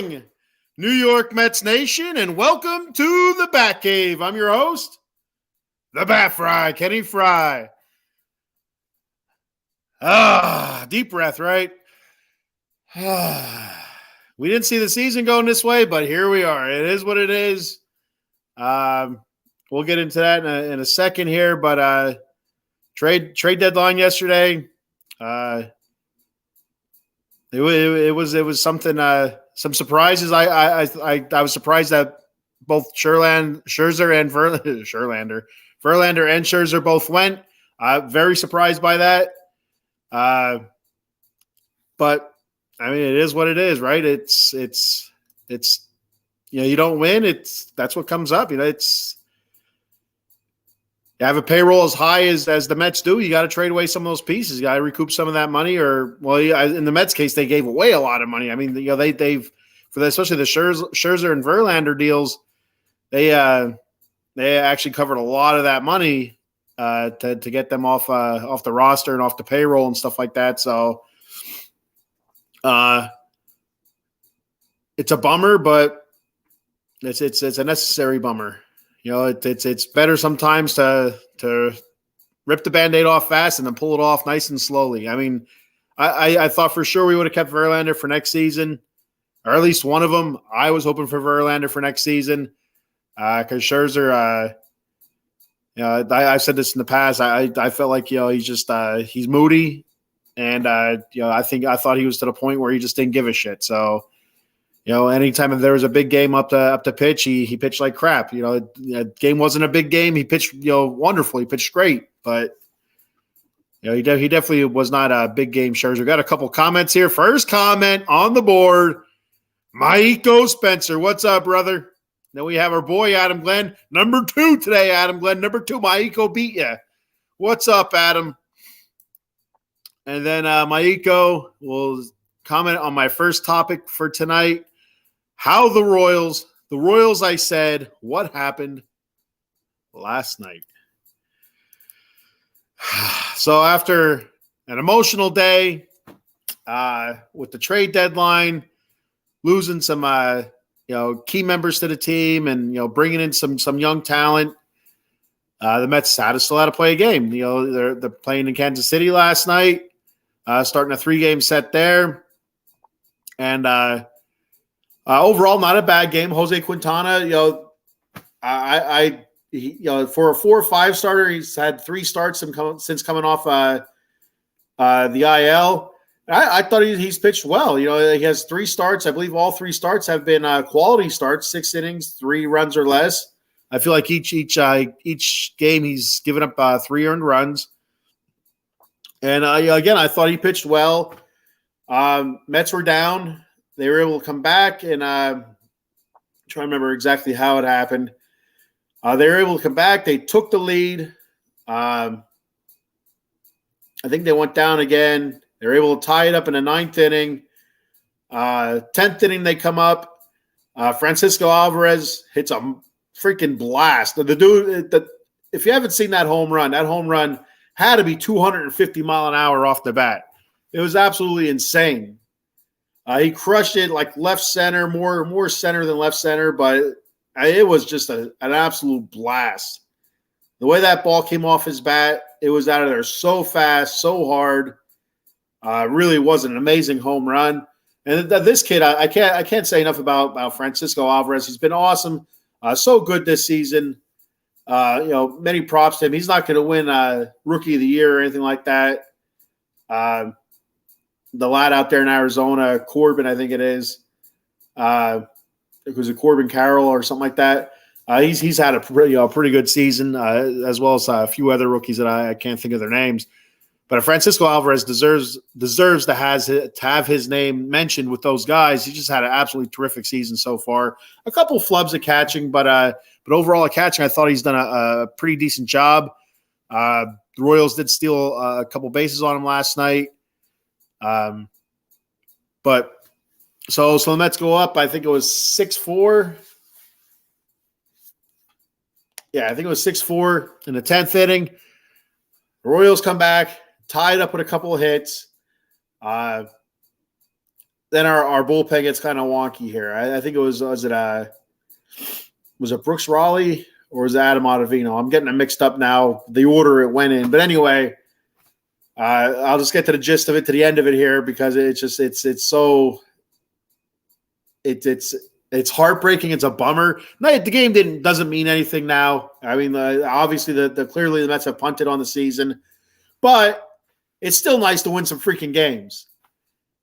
morning, New York Mets Nation, and welcome to the Bat Cave. I'm your host, the Bat Frie, Kenny Fry. Deep breath, right? We didn't see the season going this way, but here we are. It is what it is. We'll get into that in a second here, but trade deadline yesterday. It was something. Some surprises. I was surprised that both Scherzer and Verlander and Scherzer both went. Very surprised by that. But I mean, it is what it is, right? It's you don't win. That's what comes up. It's you have a payroll as high as the Mets do. You got to trade away some of those pieces. You got to recoup some of that money, or in the Mets case, they gave away a lot of money. I mean, they've especially the Scherzer and Verlander deals. They actually covered a lot of that money to get them off the roster and off the payroll and stuff like that. So it's a bummer, but it's a necessary bummer. It's better sometimes to rip the Band-Aid off fast and then pull it off nice and slowly. I mean, I thought for sure we would have kept Verlander for next season, or at least one of them. I was hoping for Verlander for next season because Scherzer, I've said this in the past. I felt like he's moody, and I thought he was to the point where he just didn't give a shit. So. Anytime there was a big game up to pitch, he pitched like crap. The game wasn't a big game. He pitched, wonderful. He pitched great, but he definitely was not a big game Scherzer. Got a couple comments here. First comment on the board, Maiko Spencer. What's up, brother? Then we have our boy Adam Glenn, number 2 today. Adam Glenn, number 2. Maiko beat you. What's up, Adam? And then Maiko will comment on my first topic for tonight. How the Royals, I said, what happened last night? So after an emotional day with the trade deadline, losing some key members to the team, and bringing in some young talent, the Mets still had to play a game. They're playing in Kansas City last night, starting a 3-game set there, and overall, not a bad game. Jose Quintana, for a 4 or 5 starter, he's had 3 starts since coming off the IL. I thought he's pitched well. He has 3 starts. I believe all 3 starts have been quality starts, 6 innings, 3 runs or less. I feel like each game he's given up 3 earned runs. And again, I thought he pitched well. Mets were down. They were able to come back, and I'm trying to remember exactly how it happened. They were able to come back. They took the lead. I think they went down again. They were able to tie it up in the 9th inning. 10th inning, they come up. Francisco Alvarez hits a freaking blast. The dude, if you haven't seen that home run had to be 250 mile an hour off the bat. It was absolutely insane. He crushed it like left center, more center than left center, but it was just an absolute blast. The way that ball came off his bat, it was out of there so fast, so hard. Really was an amazing home run. And this kid, I can't say enough about Francisco Alvarez. He's been awesome, so good this season. Many props to him. He's not going to win Rookie of the Year or anything like that. The lad out there in Arizona, Corbin, I think it is. It was a Corbin Carroll or something like that. He's had a pretty good season, as well as a few other rookies that I can't think of their names. But Francisco Alvarez deserves to have his name mentioned with those guys. He just had an absolutely terrific season so far. A couple flubs of catching, but overall at catching, I thought he's done a pretty decent job. The Royals did steal a couple bases on him last night. But so the Mets go up. I think it was 6-4. Yeah, I think it was 6-4 in the 10th inning. The Royals come back, tied up with a couple of hits. then our bullpen gets kind of wonky here. I think it was it Brooks Raleigh or was it Adam Ottavino? I'm getting it mixed up now, the order it went in. But anyway, I'll just get to the gist of it, to the end of it here, because it's heartbreaking. It's a bummer. No, the game doesn't mean anything now. I mean, obviously clearly the Mets have punted on the season, but it's still nice to win some freaking games,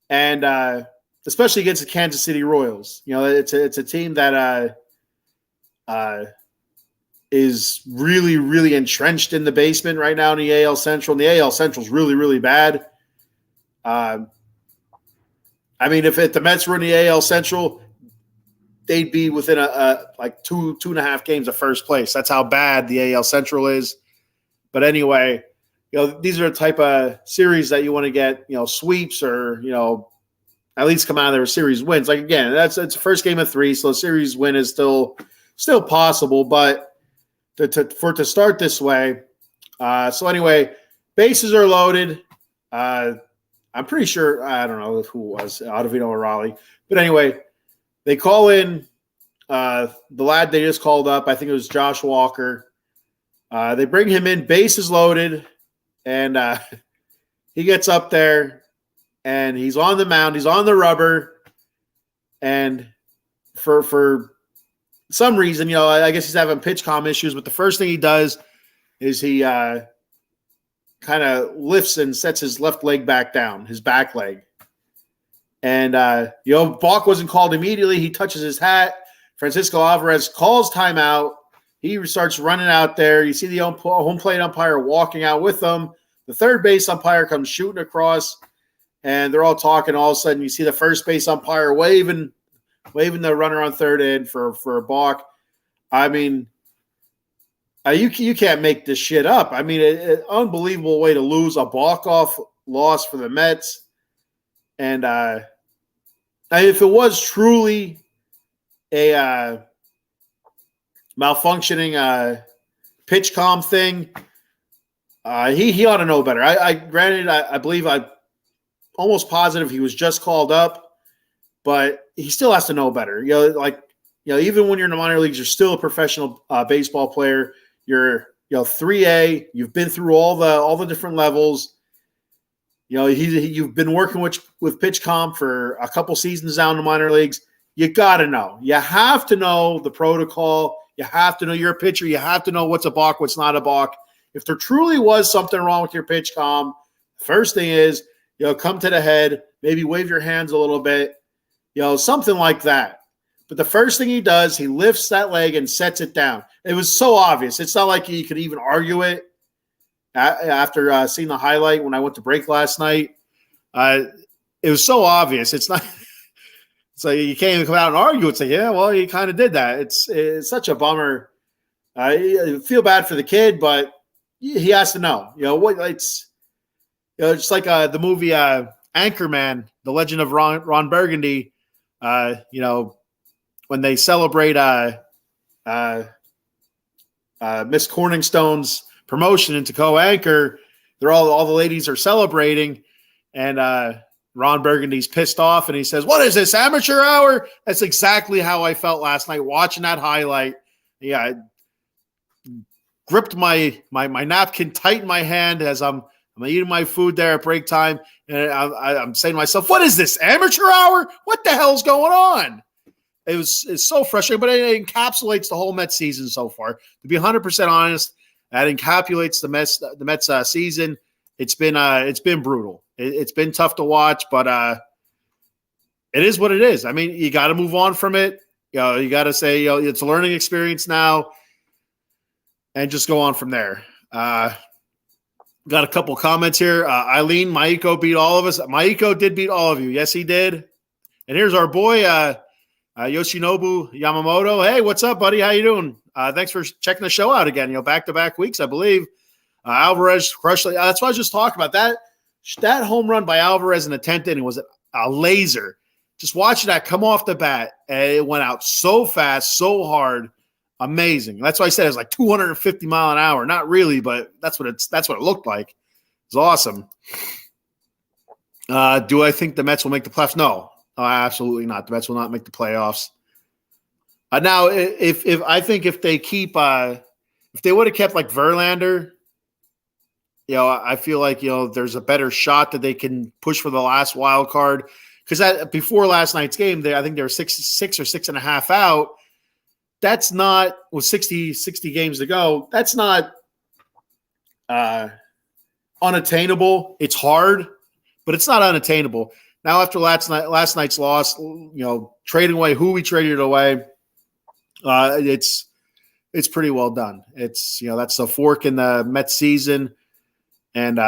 and especially against the Kansas City Royals. You know, it's a team that is really, really entrenched in the basement right now in the AL Central. And the AL Central is really, really bad. I mean, if the Mets were in the AL Central, they'd be within like two and a half games of first place. That's how bad the AL Central is. But anyway, you know, these are the type of series that you want to get, you know, sweeps or, you know, at least come out of there with series wins. Like, again, it's the first game of 3, so a series win is still possible. But for it to start this way, so anyway, bases are loaded. I'm pretty sure, I don't know who it was, Ottavino or Raleigh. But anyway, they call in the lad they just called up. I think it was Josh Walker. They bring him in, bases loaded, and he gets up there, and he's on the mound. He's on the rubber, and for some reason, you know, I guess he's having pitch comm issues, but the first thing he does is he kind of lifts and sets his left leg back down, his back leg. And, you know, balk wasn't called immediately. He touches his hat. Francisco Alvarez calls timeout. He starts running out there. You see the home plate umpire walking out with him. The third base umpire comes shooting across, and they're all talking. All of a sudden, you see the first base umpire waving the runner on third in for a balk. I mean, you can't make this shit up. I mean, an unbelievable way to lose, a balk-off loss for the Mets. And if it was truly a malfunctioning pitch comm thing, he ought to know better. Granted, I believe I'm almost positive he was just called up, but he still has to know better. You know, even when you're in the minor leagues, you're still a professional baseball player. You're, 3A. You've been through all the different levels. You know, you've been working with pitch comm for a couple seasons down in the minor leagues. You got to know. You have to know the protocol. You have to know you're a pitcher. You have to know what's a balk, what's not a balk. If there truly was something wrong with your pitch comm, first thing is, come to the head, maybe wave your hands a little bit, something like that. But the first thing he does, he lifts that leg and sets it down. It was so obvious. It's not like you could even argue it. After seeing the highlight when I went to break last night, it was so obvious. It's not – so you can't even come out and argue and say, yeah, well, he kind of did that. It's such a bummer. I feel bad for the kid, but he has to know. It's just like the movie Anchorman, The Legend of Ron Burgundy, when they celebrate Miss Corningstone's promotion into co-anchor, they're all the ladies are celebrating, and Ron Burgundy's pissed off, and he says, "What is this, amateur hour?" That's exactly how I felt last night watching that highlight. Yeah, I gripped my napkin tight in my hand as I'm eating my food there at break time, and I'm saying to myself, "What is this, amateur hour? What the hell's going on?" It's so frustrating, but it encapsulates the whole Mets season so far. To be 100% honest, that encapsulates the Mets season. It's been brutal. It's been tough to watch, but it is what it is. I mean, you got to move on from it. You got to say, it's a learning experience now, and just go on from there. Got a couple comments here. Eileen, Maiko beat all of us. Maiko did beat all of you. Yes, he did. And here's our boy, Yoshinobu Yamamoto. Hey, what's up, buddy? How you doing? Thanks for checking the show out again. Back-to-back weeks, I believe. Alvarez crushed. That's what I was just talking about. That home run by Alvarez in the 10th inning was a laser. Just watching that come off the bat, and it went out so fast, so hard, amazing. That's why I said it was like 250 mile an hour. Not really, but that's what it looked like. It's awesome. Do I think the Mets will make the playoffs? No. Oh, absolutely not. The Mets will not make the playoffs. Now, if I think if they keep if they would have kept like Verlander, I feel like there's a better shot that they can push for the last wild card. Because before last night's game, I think they were six or 6.5 out. That's not with 60 games to go. That's not unattainable. It's hard, but it's not unattainable. Now after last night's loss, trading away who we traded away, it's pretty well done. It's that's the fork in the Mets season, and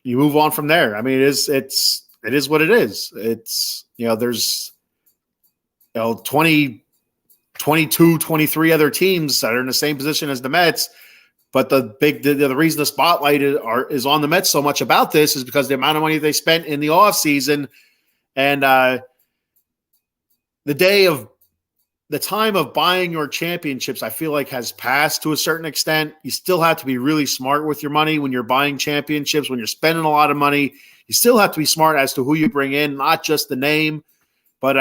you move on from there. I mean, it is what it is. It's there's 20, 22, 23 other teams that are in the same position as the Mets. But the reason the spotlight is on the Mets so much about this is because the amount of money they spent in the offseason, and the time of buying your championships, I feel like has passed to a certain extent. You still have to be really smart with your money when you're buying championships, when you're spending a lot of money. You still have to be smart as to who you bring in, not just the name, but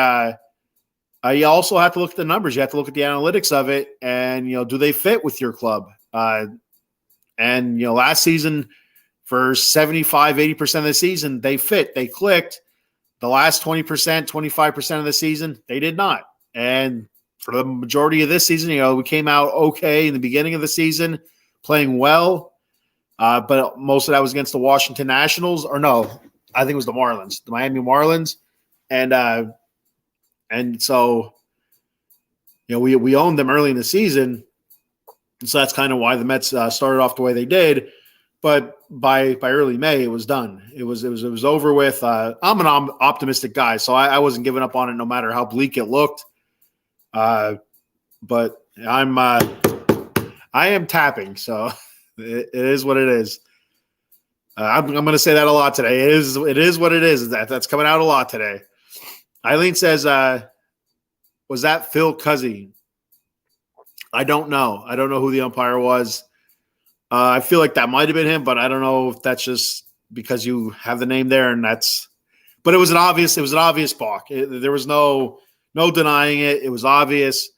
you also have to look at the numbers. You have to look at the analytics of it, and do they fit with your club? And last season, for 75, 80% of the season, they fit, they clicked. The last 20%, 25% of the season, they did not. And for the majority of this season, we came out okay in the beginning of the season, playing well. But most of that was against the Washington Nationals, or no, I think it was the Miami Marlins. And so, we owned them early in the season. And so that's kind of why the Mets started off the way they did. But by early May, it was done. It was over with. I'm an optimistic guy, so I wasn't giving up on it no matter how bleak it looked. But I am tapping, so it is what it is. I'm going to say that a lot today. It is what it is. That's coming out a lot today. Eileen says, was that Phil Cuzzy? I don't know. I don't know who the umpire was. I feel like that might have been him, but I don't know if that's just because you have the name there, but it was an obvious balk. There was no denying it. It was obvious.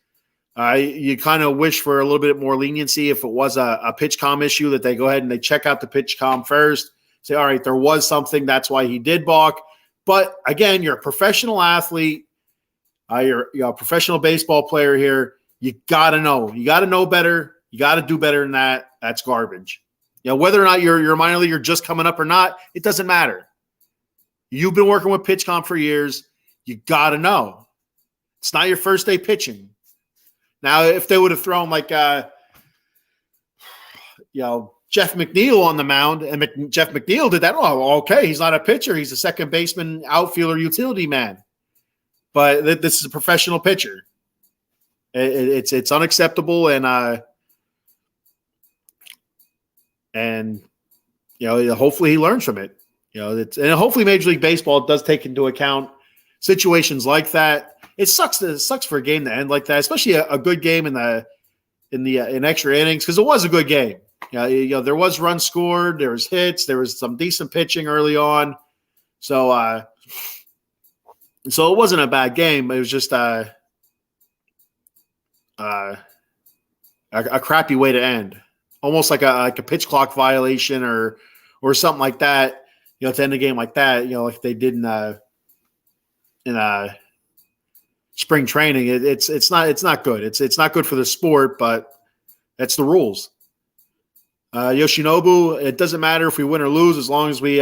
You kind of wish for a little bit more leniency if it was a pitch com issue, that they go ahead and they check out the pitch com first, say, all right, there was something, that's why he did balk. But again, you're a professional athlete. You're a professional baseball player here. You got to know. You got to know better. You got to do better than that. That's garbage. Whether or not you're a minor leaguer just coming up or not, it doesn't matter. You've been working with PitchCom for years. You got to know. It's not your first day pitching. Now, if they would have thrown like, Jeff McNeil on the mound, and Jeff McNeil did that, oh, okay, he's not a pitcher. He's a second baseman, outfielder, utility man. But this is a professional pitcher. It's unacceptable, and hopefully he learns from it. And hopefully Major League Baseball does take into account situations like that. It sucks for a game to end like that, especially a good game in extra innings, because it was a good game. There was runs scored, there was hits, there was some decent pitching early on, so it wasn't a bad game. It was just a crappy way to end, almost like a pitch clock violation or something like that. To end a game like that, like they did in spring training. It's not good. It's not good for the sport, but that's the rules. Yoshinobu, it doesn't matter if we win or lose as long as we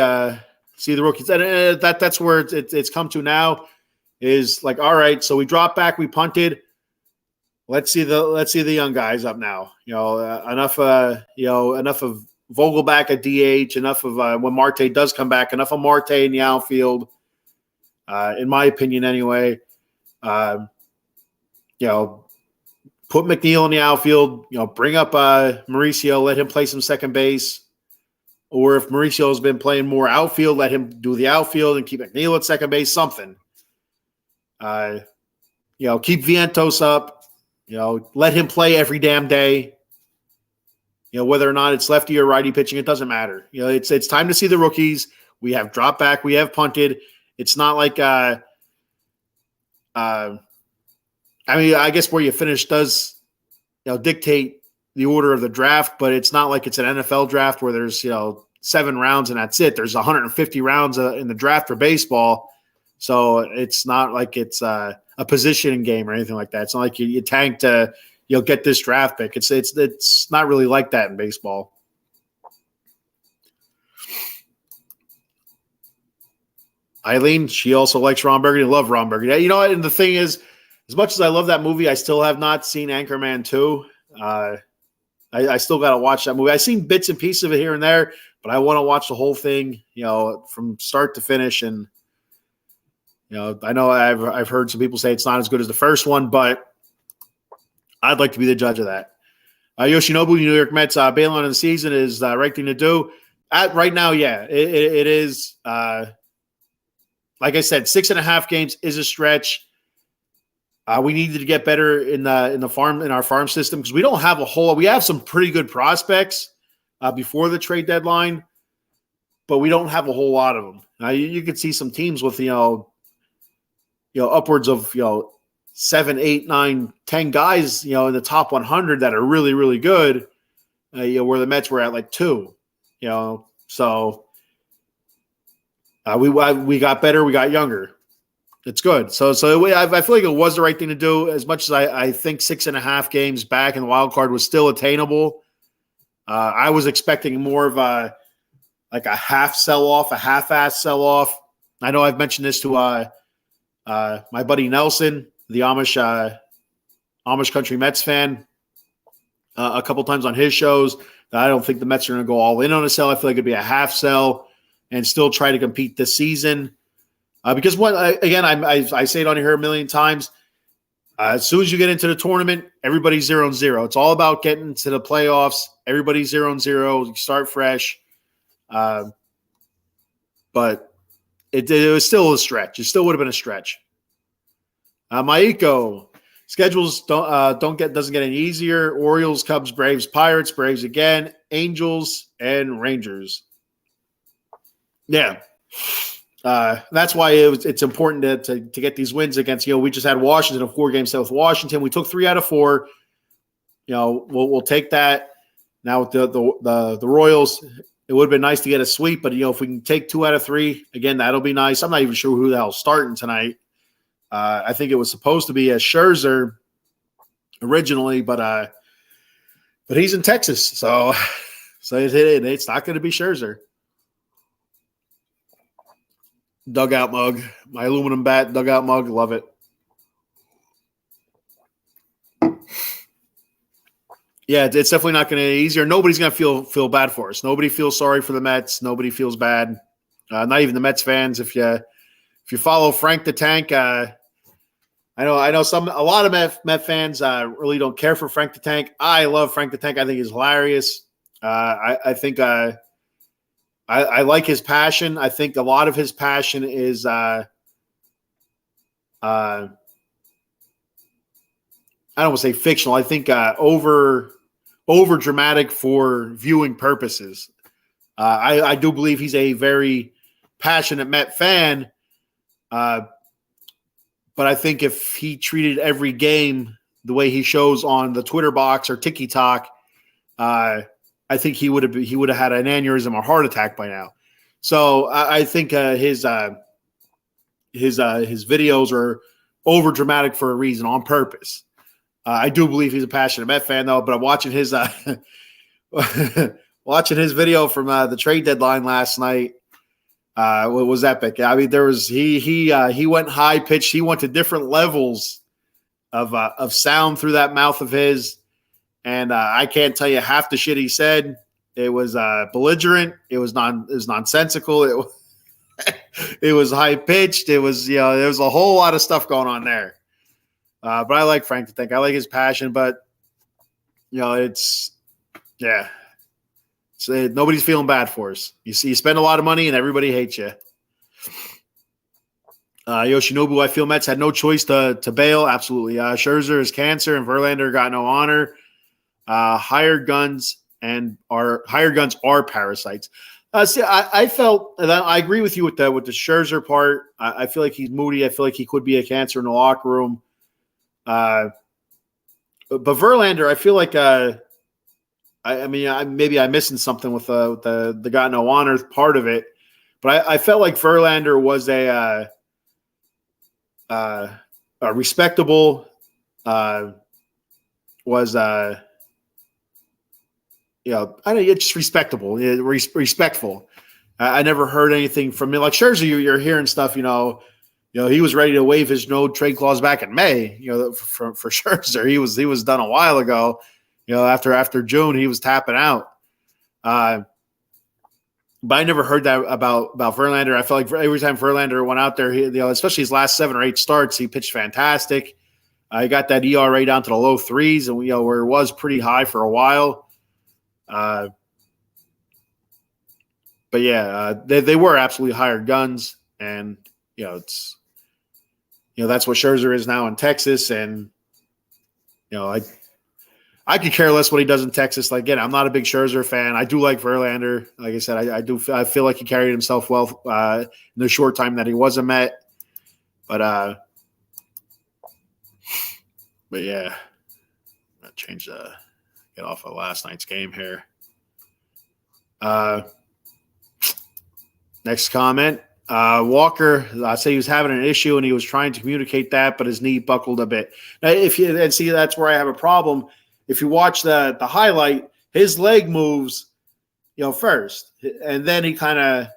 see the rookies. And that's where it's come to now. Is like, all right, so we dropped back, we punted. Let's see the young guys up now. Enough of Vogelback at DH. Enough of when Marte does come back. Enough of Marte in the outfield. In my opinion, anyway. Put McNeil in the outfield. Bring up Mauricio. Let him play some second base. Or if Mauricio's been playing more outfield, let him do the outfield and keep McNeil at second base. Something. Keep Vientos up. Let him play every damn day. Whether or not it's lefty or righty pitching, it doesn't matter. It's time to see the rookies. We have dropped back. We have punted. It's not like I mean, I guess where you finish does, dictate the order of the draft, but it's not like it's an NFL draft where there's, 7 rounds and that's it. There's 150 rounds in the draft for baseball. So it's not like it's a positioning game or anything like that. It's not like you tank to, get this draft pick. It's not really like that in baseball. Eileen, she also likes Ron Burgundy. Love Ron Burgundy. You know what? And the thing is, as much as I love that movie, I still have not seen Anchorman 2. I still got to watch that movie. I've seen bits and pieces of it here and there, but I want to watch the whole thing, from start to finish. And, I know I've heard some people say it's not as good as the first one, but I'd like to be the judge of that. Yoshinobu, New York Mets, bailing on the season is the right thing to do. Right now, yeah, it is. Like I said, 6.5 games is a stretch. We needed to get better in our farm system because we don't have a whole. We have some pretty good prospects before the trade deadline, but we don't have a whole lot of them. Now you could see some teams with upwards of 7, 8, 9, 10 guys in the top 100 that are really, really good. Where the Mets were at like 2. So. We got better. We got younger. It's good. So I feel like it was the right thing to do. As much as I think 6.5 games back in the wild card was still attainable. I was expecting more of a half sell-off, a half-ass sell-off. I know I've mentioned this to my buddy Nelson, the Amish Country Mets fan, a couple times on his shows. I don't think the Mets are going to go all in on a sell. I feel like it'd be a half sell and still try to compete this season. Because I say it on here a million times. As soon as you get into the tournament, everybody's 0-0. It's all about getting to the playoffs. Everybody's 0-0. You start fresh. But it was still a stretch. It still would have been a stretch. Maiko, schedules doesn't get any easier. Orioles, Cubs, Braves, Pirates, Braves again, Angels, and Rangers. Yeah. That's why it's important to get these wins against, we just had Washington, a 4-game set with Washington. We took 3 out of 4. We'll take that. Now with the Royals, it would have been nice to get a sweep, but if we can take 2 out of 3, again, that'll be nice. I'm not even sure who the hell's starting tonight. I think it was supposed to be a Scherzer originally, but he's in Texas, so it's not going to be Scherzer. Dugout mug, my aluminum bat dugout mug, love it. Yeah, it's definitely not going to be easier. Nobody's going to feel bad for us. Nobody feels sorry for the Mets. Nobody feels bad. Not even the Mets fans. If you follow Frank the Tank, I know a lot of Met fans really don't care for Frank the Tank. I love Frank the Tank. I think he's hilarious. I think I like his passion. I think a lot of his passion is I don't want to say fictional. I think over dramatic for viewing purposes. I do believe he's a very passionate Met fan. But I think if he treated every game the way he shows on the Twitter box or TikTok, I think he would have had an aneurysm or heart attack by now. So I think his videos are over dramatic for a reason, on purpose. I do believe he's a passionate Met fan, though. But I'm watching his video from the trade deadline last night. It was epic. I mean, he went high pitched. He went to different levels of sound through that mouth of his. And I can't tell you half the shit he said. It was belligerent. It was nonsensical. It was high pitched. It was there was a whole lot of stuff going on there. But I like Frank the Tank. I like his passion. But nobody's feeling bad for us. You spend a lot of money and everybody hates you. Yoshinobu, I feel Mets had no choice to bail. Absolutely. Scherzer is cancer and Verlander got no honor. Hired guns are parasites. See, I felt, and I agree with you with the Scherzer part. I feel like he's moody. I feel like he could be a cancer in the locker room. But Verlander, I feel like maybe I'm missing something with the got no honor part of it. But I felt like Verlander was a respectable, it's just respectable, respectful. I never heard anything from me. Like Scherzer, you're hearing stuff, he was ready to waive his no trade clause back in May, for Scherzer. He was done a while ago. After June, he was tapping out. But I never heard that about Verlander. I felt like every time Verlander went out there, especially his last 7 or 8 starts, he pitched fantastic. He got that ERA down to the low 3s, and where it was pretty high for a while. But yeah, they were absolutely hired guns, and it's that's what Scherzer is now in Texas, and I could care less what he does in Texas. Like, again, I'm not a big Scherzer fan. I do like Verlander. Like I said, I feel like he carried himself well in the short time that he was a Met. But yeah, I'll change get off of last night's game here. Next comment. Walker, I say he was having an issue and he was trying to communicate that, but his knee buckled a bit. Now, that's where I have a problem. If you watch the highlight, his leg moves, first, and then he kind of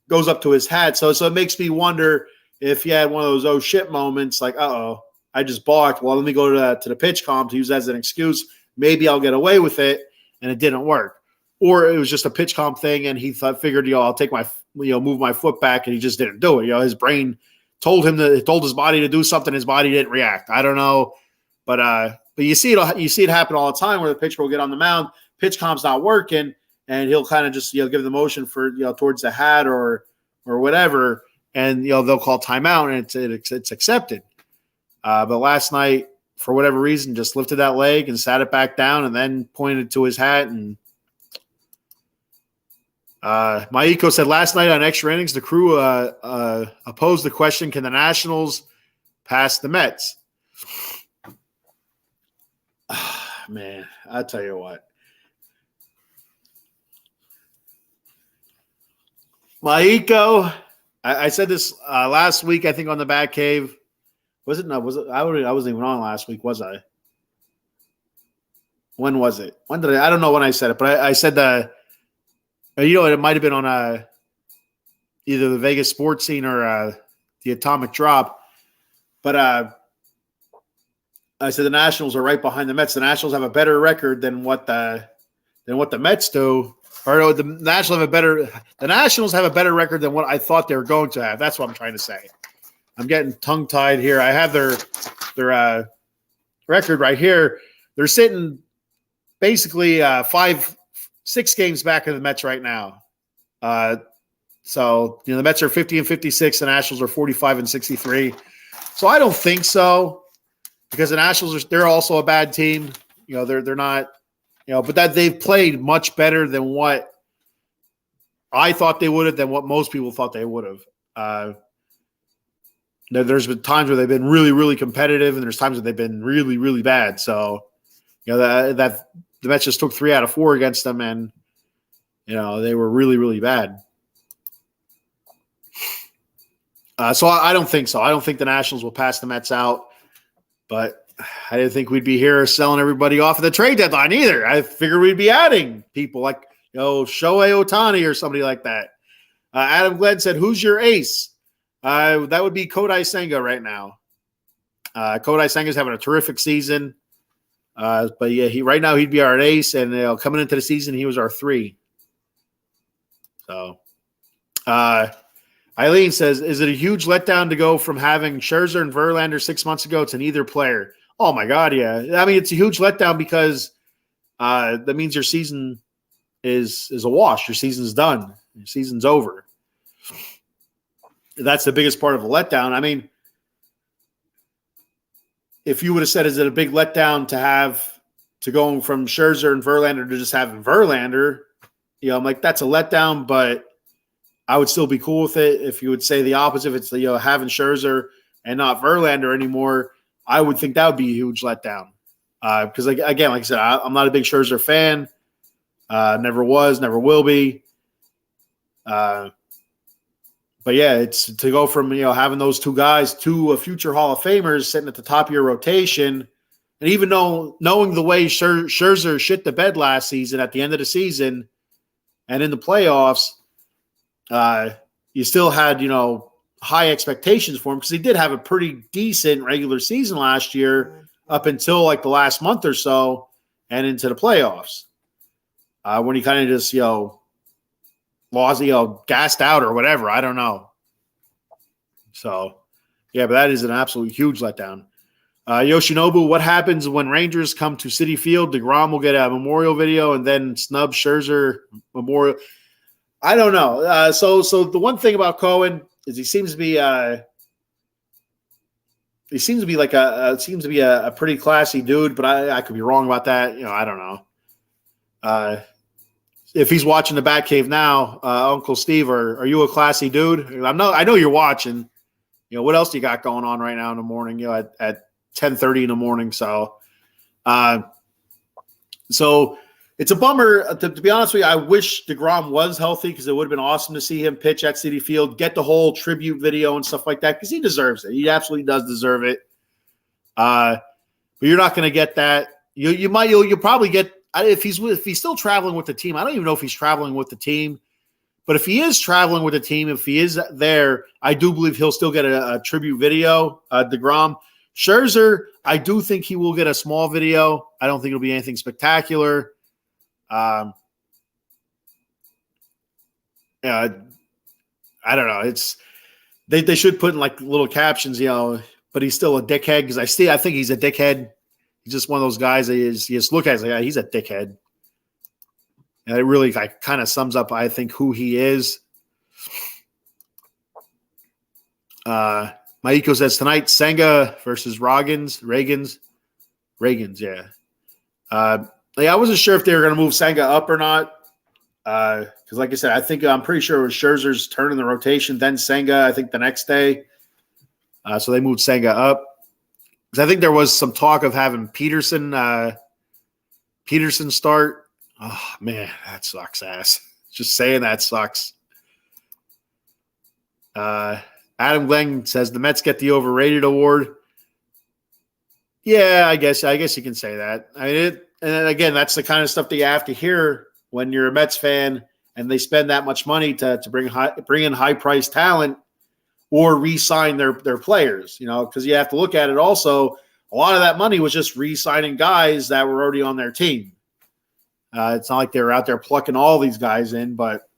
goes up to his hat. So it makes me wonder if he had one of those oh shit moments, like, I just balked. Well, let me go to the pitch comp to use that as an excuse. Maybe I'll get away with it, and it didn't work. Or it was just a pitch comp thing, and he figured, I'll take my, move my foot back, and he just didn't do it. His brain told his body to do something. His body didn't react. I don't know, but you see it happen all the time where the pitcher will get on the mound, pitch comp's not working, and he'll kind of just give the motion for towards the hat or whatever, and they'll call timeout, and it's accepted. But last night, for whatever reason, just lifted that leg and sat it back down, and then pointed to his hat. And Maiko said last night on Extra Innings, the crew opposed the question, can the Nationals pass the Mets? Man, I'll tell you what. Maiko, I said this last week, I think, on the Bat Cave. Was it? No, was it? I wasn't even on last week, was I? When was it? When did I don't know when I said it, but I said it might have been on either the Vegas Sports Scene or the Atomic Drop. But I said the Nationals are right behind the Mets. The Nationals have a better record than what the Mets do. Or no, the Nationals have a better record than what I thought they were going to have. That's what I'm trying to say. I'm getting tongue-tied here. I have their record right here. They're sitting basically 5-6 games back of the Mets right now. So the Mets are 50-56. The Nationals are 45-63. So I don't think so, because the Nationals they're also a bad team. They're not. But that they've played much better than what I thought they would have, than what most people thought they would have. There's been times where they've been really, really competitive, and there's times where they've been really, really bad. So, that the Mets just took 3 out of 4 against them, and they were really, really bad. So I don't think so. I don't think the Nationals will pass the Mets out, but I didn't think we'd be here selling everybody off at the trade deadline either. I figured we'd be adding people like Shohei Ohtani or somebody like that. Adam Glenn said, "Who's your ace?" That would be Kodai Senga right now. Kodai Senga's having a terrific season. But yeah, right now he'd be our ace, and coming into the season, he was our 3. So, Eileen says, is it a huge letdown to go from having Scherzer and Verlander 6 months ago to neither player? Oh my God, yeah. I mean, it's a huge letdown because that means your season is a wash. Your season's done. Your season's over. That's the biggest part of a letdown. I mean, if you would have said, is it a big letdown to going from Scherzer and Verlander to just having Verlander? I'm like, that's a letdown, but I would still be cool with it. If you would say the opposite, if it's having Scherzer and not Verlander anymore, I would think that would be a huge letdown. Because again, like I said, I'm not a big Scherzer fan. Never was, never will be. But yeah, it's to go from having those two guys to a future Hall of Famers sitting at the top of your rotation, and even knowing the way Scherzer shit the bed last season at the end of the season and in the playoffs, you still had high expectations for him because he did have a pretty decent regular season last year up until like the last month or so and into the playoffs when he kind of just lost, gassed out or whatever. I don't know. So, yeah, but that is an absolute huge letdown. Yoshinobu, what happens when Rangers come to Citi Field? DeGrom will get a memorial video and then snub Scherzer memorial. I don't know. So the one thing about Cohen is he seems to be a pretty classy dude, but I could be wrong about that. I don't know. If he's watching the Batcave now, Uncle Steve, are you a classy dude? I know you're watching. What else do you got going on right now in the morning? At 10:30 in the morning. So it's a bummer. To be honest with you, I wish DeGrom was healthy because it would have been awesome to see him pitch at Citi Field, get the whole tribute video and stuff like that because he deserves it. He absolutely does deserve it. But you're not going to get that. You'll probably get if he's still traveling with the team. I don't even know if he's traveling with the team, but if he is traveling with the team, if he is there, I do believe he'll still get a tribute video. DeGrom. Scherzer, I do think he will get a small video. I don't think it'll be anything spectacular. I don't know. It's they should put in like little captions, but he's still a dickhead because I think he's a dickhead. He's just one of those guys that you just look at and he's a dickhead. And it really kind of sums up, I think, who he is. Maiko says tonight, Senga versus Ragans, yeah. I wasn't sure if they were going to move Senga up or not. Because, like I said, I'm pretty sure it was Scherzer's turn in the rotation, then Senga, I think, the next day. So they moved Senga up. Because I think there was some talk of having Peterson start. Oh, man, that sucks ass. Just saying that sucks. Adam Glenn says the Mets get the overrated award. Yeah, I guess you can say that. I mean, and again, that's the kind of stuff that you have to hear when you're a Mets fan and they spend that much money to bring in high priced talent or re-sign their players. Because you have to look at it also. A lot of that money was just re-signing guys that were already on their team. It's not like they were out there plucking all these guys in, but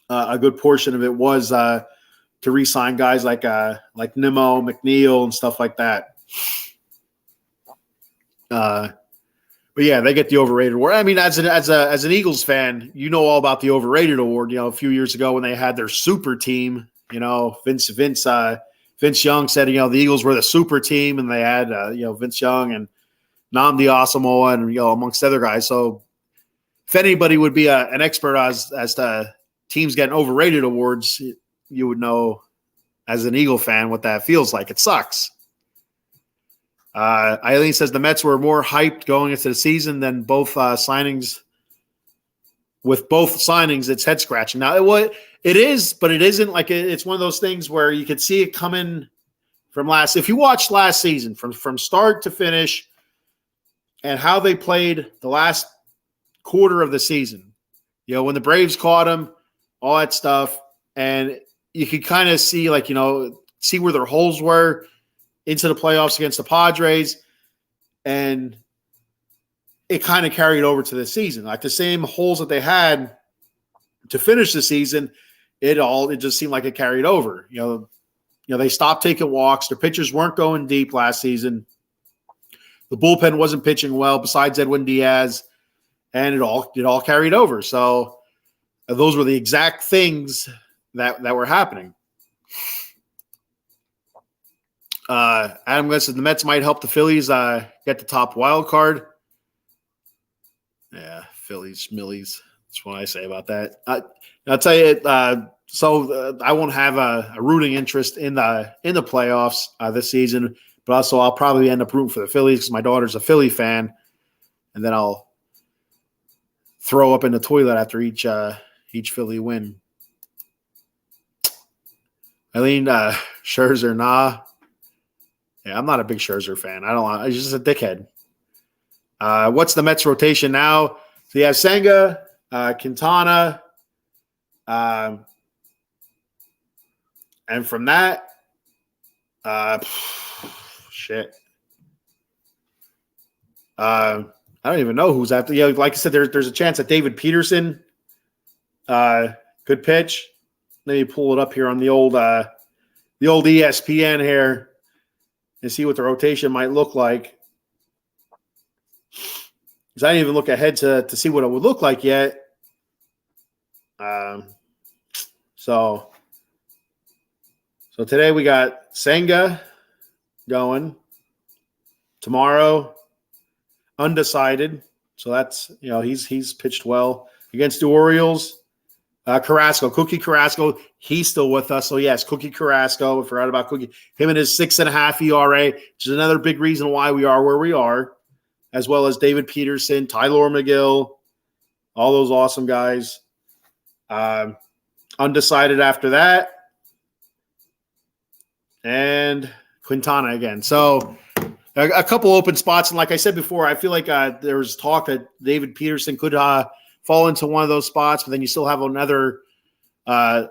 a good portion of it was to re-sign guys like Nimmo, McNeil, and stuff like that. But yeah, they get the overrated award. I mean, as an Eagles fan, all about the overrated award. A few years ago when they had their super team, Vince Young said, the Eagles were the super team, and they had Vince Young and Nnamdi Asamoah and amongst other guys. So if anybody would be an expert as to teams getting overrated awards, you would know as an Eagle fan what that feels like. It sucks. Eileen says the Mets were more hyped going into the season than both signings. With both signings, it's head scratching. Now, it is, but it isn't. Like it's one of those things where you could see it coming from last. If you watched last season from start to finish, and how they played the last quarter of the season, when the Braves caught them, all that stuff, and you could kind of see see where their holes were into the playoffs against the Padres, and it kind of carried over to the season. Like the same holes that they had to finish the season, it just seemed like it carried over. They stopped taking walks. Their pitchers weren't going deep last season. The bullpen wasn't pitching well besides Edwin Diaz, and it all carried over. So those were the exact things that were happening. Adam Glenn says the Mets might help the Phillies get the top wild card. Yeah, Phillies, Schmillies. That's what I say about that. I'll tell you, So I won't have a rooting interest in the playoffs this season, but also I'll probably end up rooting for the Phillies because my daughter's a Philly fan, and then I'll throw up in the toilet after each Philly win. Eileen, Scherzer, nah. Yeah, I'm not a big Scherzer fan. He's just a dickhead. What's the Mets rotation now? So you have Senga, Quintana, and from that, shit. I don't even know who's after. Yeah, like I said, there's a chance that David Peterson could pitch. Let me pull it up here on the old ESPN here and see what the rotation might look like. Because I didn't even look ahead to see what it would look like yet. So today we got Senga going. Tomorrow, undecided. So that's, he's pitched well against the Orioles. Cookie Carrasco, he's still with us. So yes, Cookie Carrasco. I forgot about Cookie. Him and his 6.5 ERA, which is another big reason why we are where we are, as well as David Peterson, Tyler McGill, all those awesome guys. Undecided after that. And Quintana again. So a couple open spots. And like I said before, I feel like there was talk that David Peterson could fall into one of those spots, but then you still have another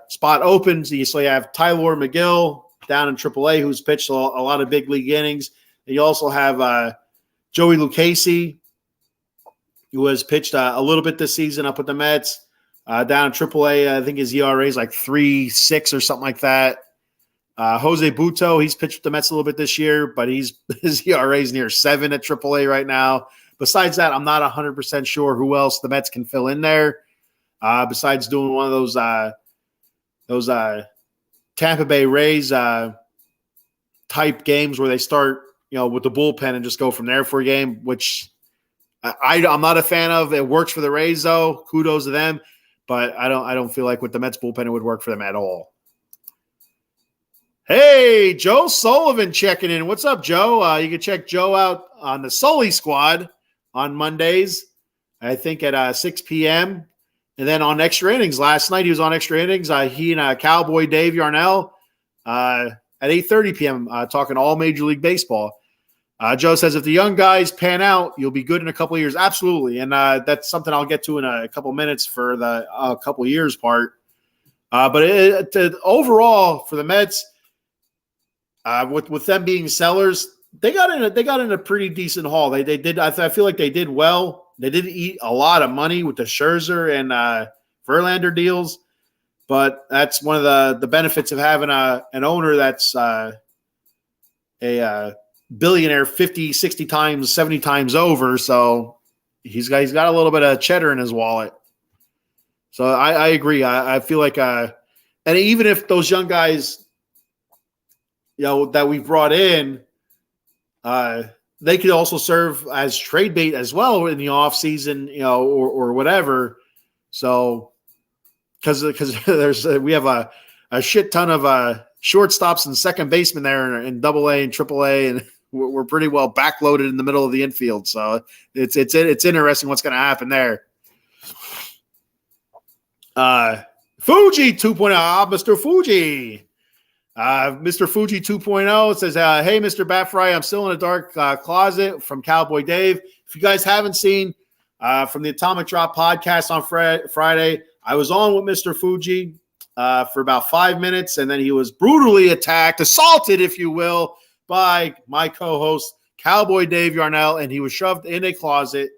spot open. So you still have Tyler McGill down in AAA, who's pitched a lot of big league innings. And you also have Joey Lucchesi, who has pitched a little bit this season up with the Mets. Down in AAA, I think his ERA is like 3.6 or something like that. Jose Buto, he's pitched with the Mets a little bit this year, but his ERA is near 7 at AAA right now. Besides that, I'm not 100% sure who else the Mets can fill in there. Besides doing one of those Tampa Bay Rays type games where they start, with the bullpen and just go from there for a game, which I'm not a fan of. It works for the Rays though. Kudos to them, but I don't feel like with the Mets bullpen it would work for them at all. Hey, Joe Sullivan checking in. What's up, Joe? You can check Joe out on the Sully Squad on Mondays, I think at 6 p.m. And then on Extra Innings last night, he was on Extra Innings. He and Cowboy Dave Yarnell at 8:30 p.m. Talking all Major League Baseball. Joe says, if the young guys pan out, you'll be good in a couple of years. Absolutely. And that's something I'll get to in a couple of minutes for the couple of years part. But overall, for the Mets, with them being sellers, they got in a pretty decent haul. They did. I feel like they did well. They did eat a lot of money with the Scherzer and Verlander deals, but that's one of the benefits of having an owner that's a billionaire 50, 60 times, 70 times over. So he's got a little bit of cheddar in his wallet. So I agree. I feel like and even if those young guys, that we brought in, they could also serve as trade bait as well in the offseason, or whatever. So, because we have a shit ton of shortstops and second baseman there in AA and AAA, and we're pretty well backloaded in the middle of the infield. So it's interesting what's going to happen there. Fuji 2.0, Mr. Fuji. Mr. Fuji 2.0 says, hey, Mr. Bat Frie, I'm still in a dark closet from Cowboy Dave. If you guys haven't seen from the Atomic Drop podcast on Friday, I was on with Mr. Fuji for about 5 minutes, and then he was brutally assaulted, if you will, by my co-host, Cowboy Dave Yarnell, and he was shoved in a closet.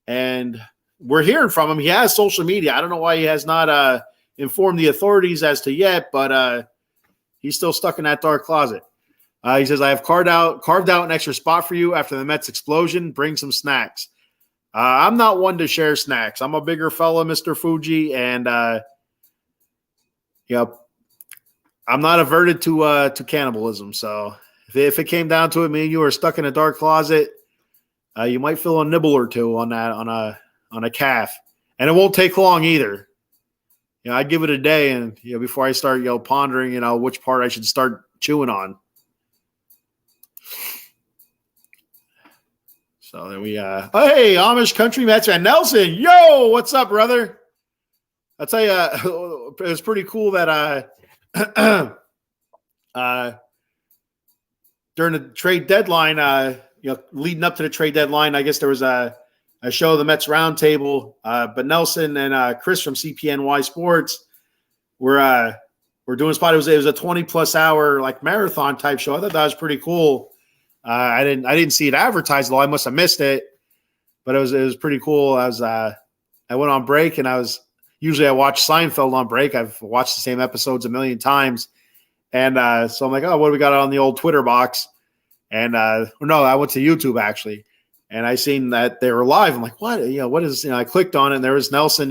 And we're hearing from him. He has social media. I don't know why he has not informed the authorities as to yet, but he's still stuck in that dark closet. He says, I have carved out an extra spot for you after the Mets explosion. Bring some snacks. I'm not one to share snacks. I'm a bigger fella, Mr. Fuji, and I'm not averted to cannibalism. So if it came down to it, me and you are stuck in a dark closet, you might feel a nibble or two on that on a calf, and it won't take long either. I'd give it a day, and before I start pondering which part I should start chewing on. So then we hey, Amish country Mets fan Nelson, yo, what's up, brother? I'll tell you, it was pretty cool that during the trade deadline, leading up to the trade deadline, I guess there was a show, the Mets Roundtable, but Nelson and Chris from CPNY Sports were doing a spot. It was a 20+ hour like marathon type show. I thought that was pretty cool. I didn't see it advertised, though. I must have missed it, but it was pretty cool. I went on break, and usually I watch Seinfeld on break. I've watched the same episodes a million times. And so I'm like, oh, what do we got on the old Twitter box? And no, I went to YouTube actually, and I seen that they were live. I'm like, what? What is? I clicked on it, and there was Nelson,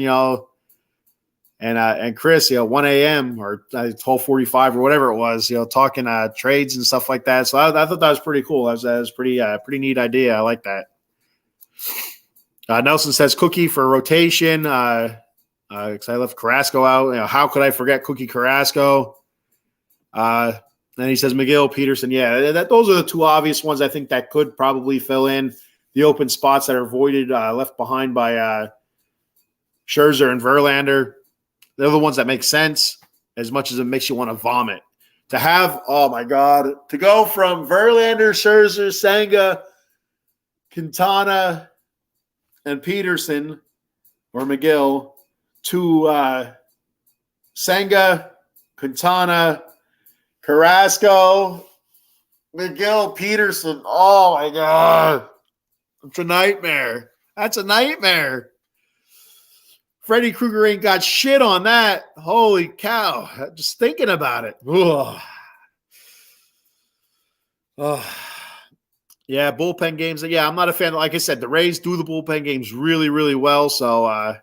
and Chris, 1 a.m. or 12:45 or whatever it was, talking trades and stuff like that. So I thought that was pretty cool. That was pretty neat idea. I like that. Nelson says Cookie for rotation. Because I left Carrasco out. How could I forget Cookie Carrasco? Then he says McGill, Peterson. Yeah, those are the two obvious ones I think that could probably fill in the open spots that are voided, left behind by Scherzer and Verlander. They're the ones that make sense as much as it makes you want to vomit. To have, oh my God, to go from Verlander, Scherzer, Senga, Quintana, and Peterson or McGill to Senga, Quintana, Carrasco, McGill, Peterson. Oh, my God. It's a nightmare. That's a nightmare. Freddie Krueger ain't got shit on that. Holy cow. Just thinking about it. Ugh. Oh. Yeah, bullpen games. Yeah, I'm not a fan. Like I said, the Rays do the bullpen games really, really well. So,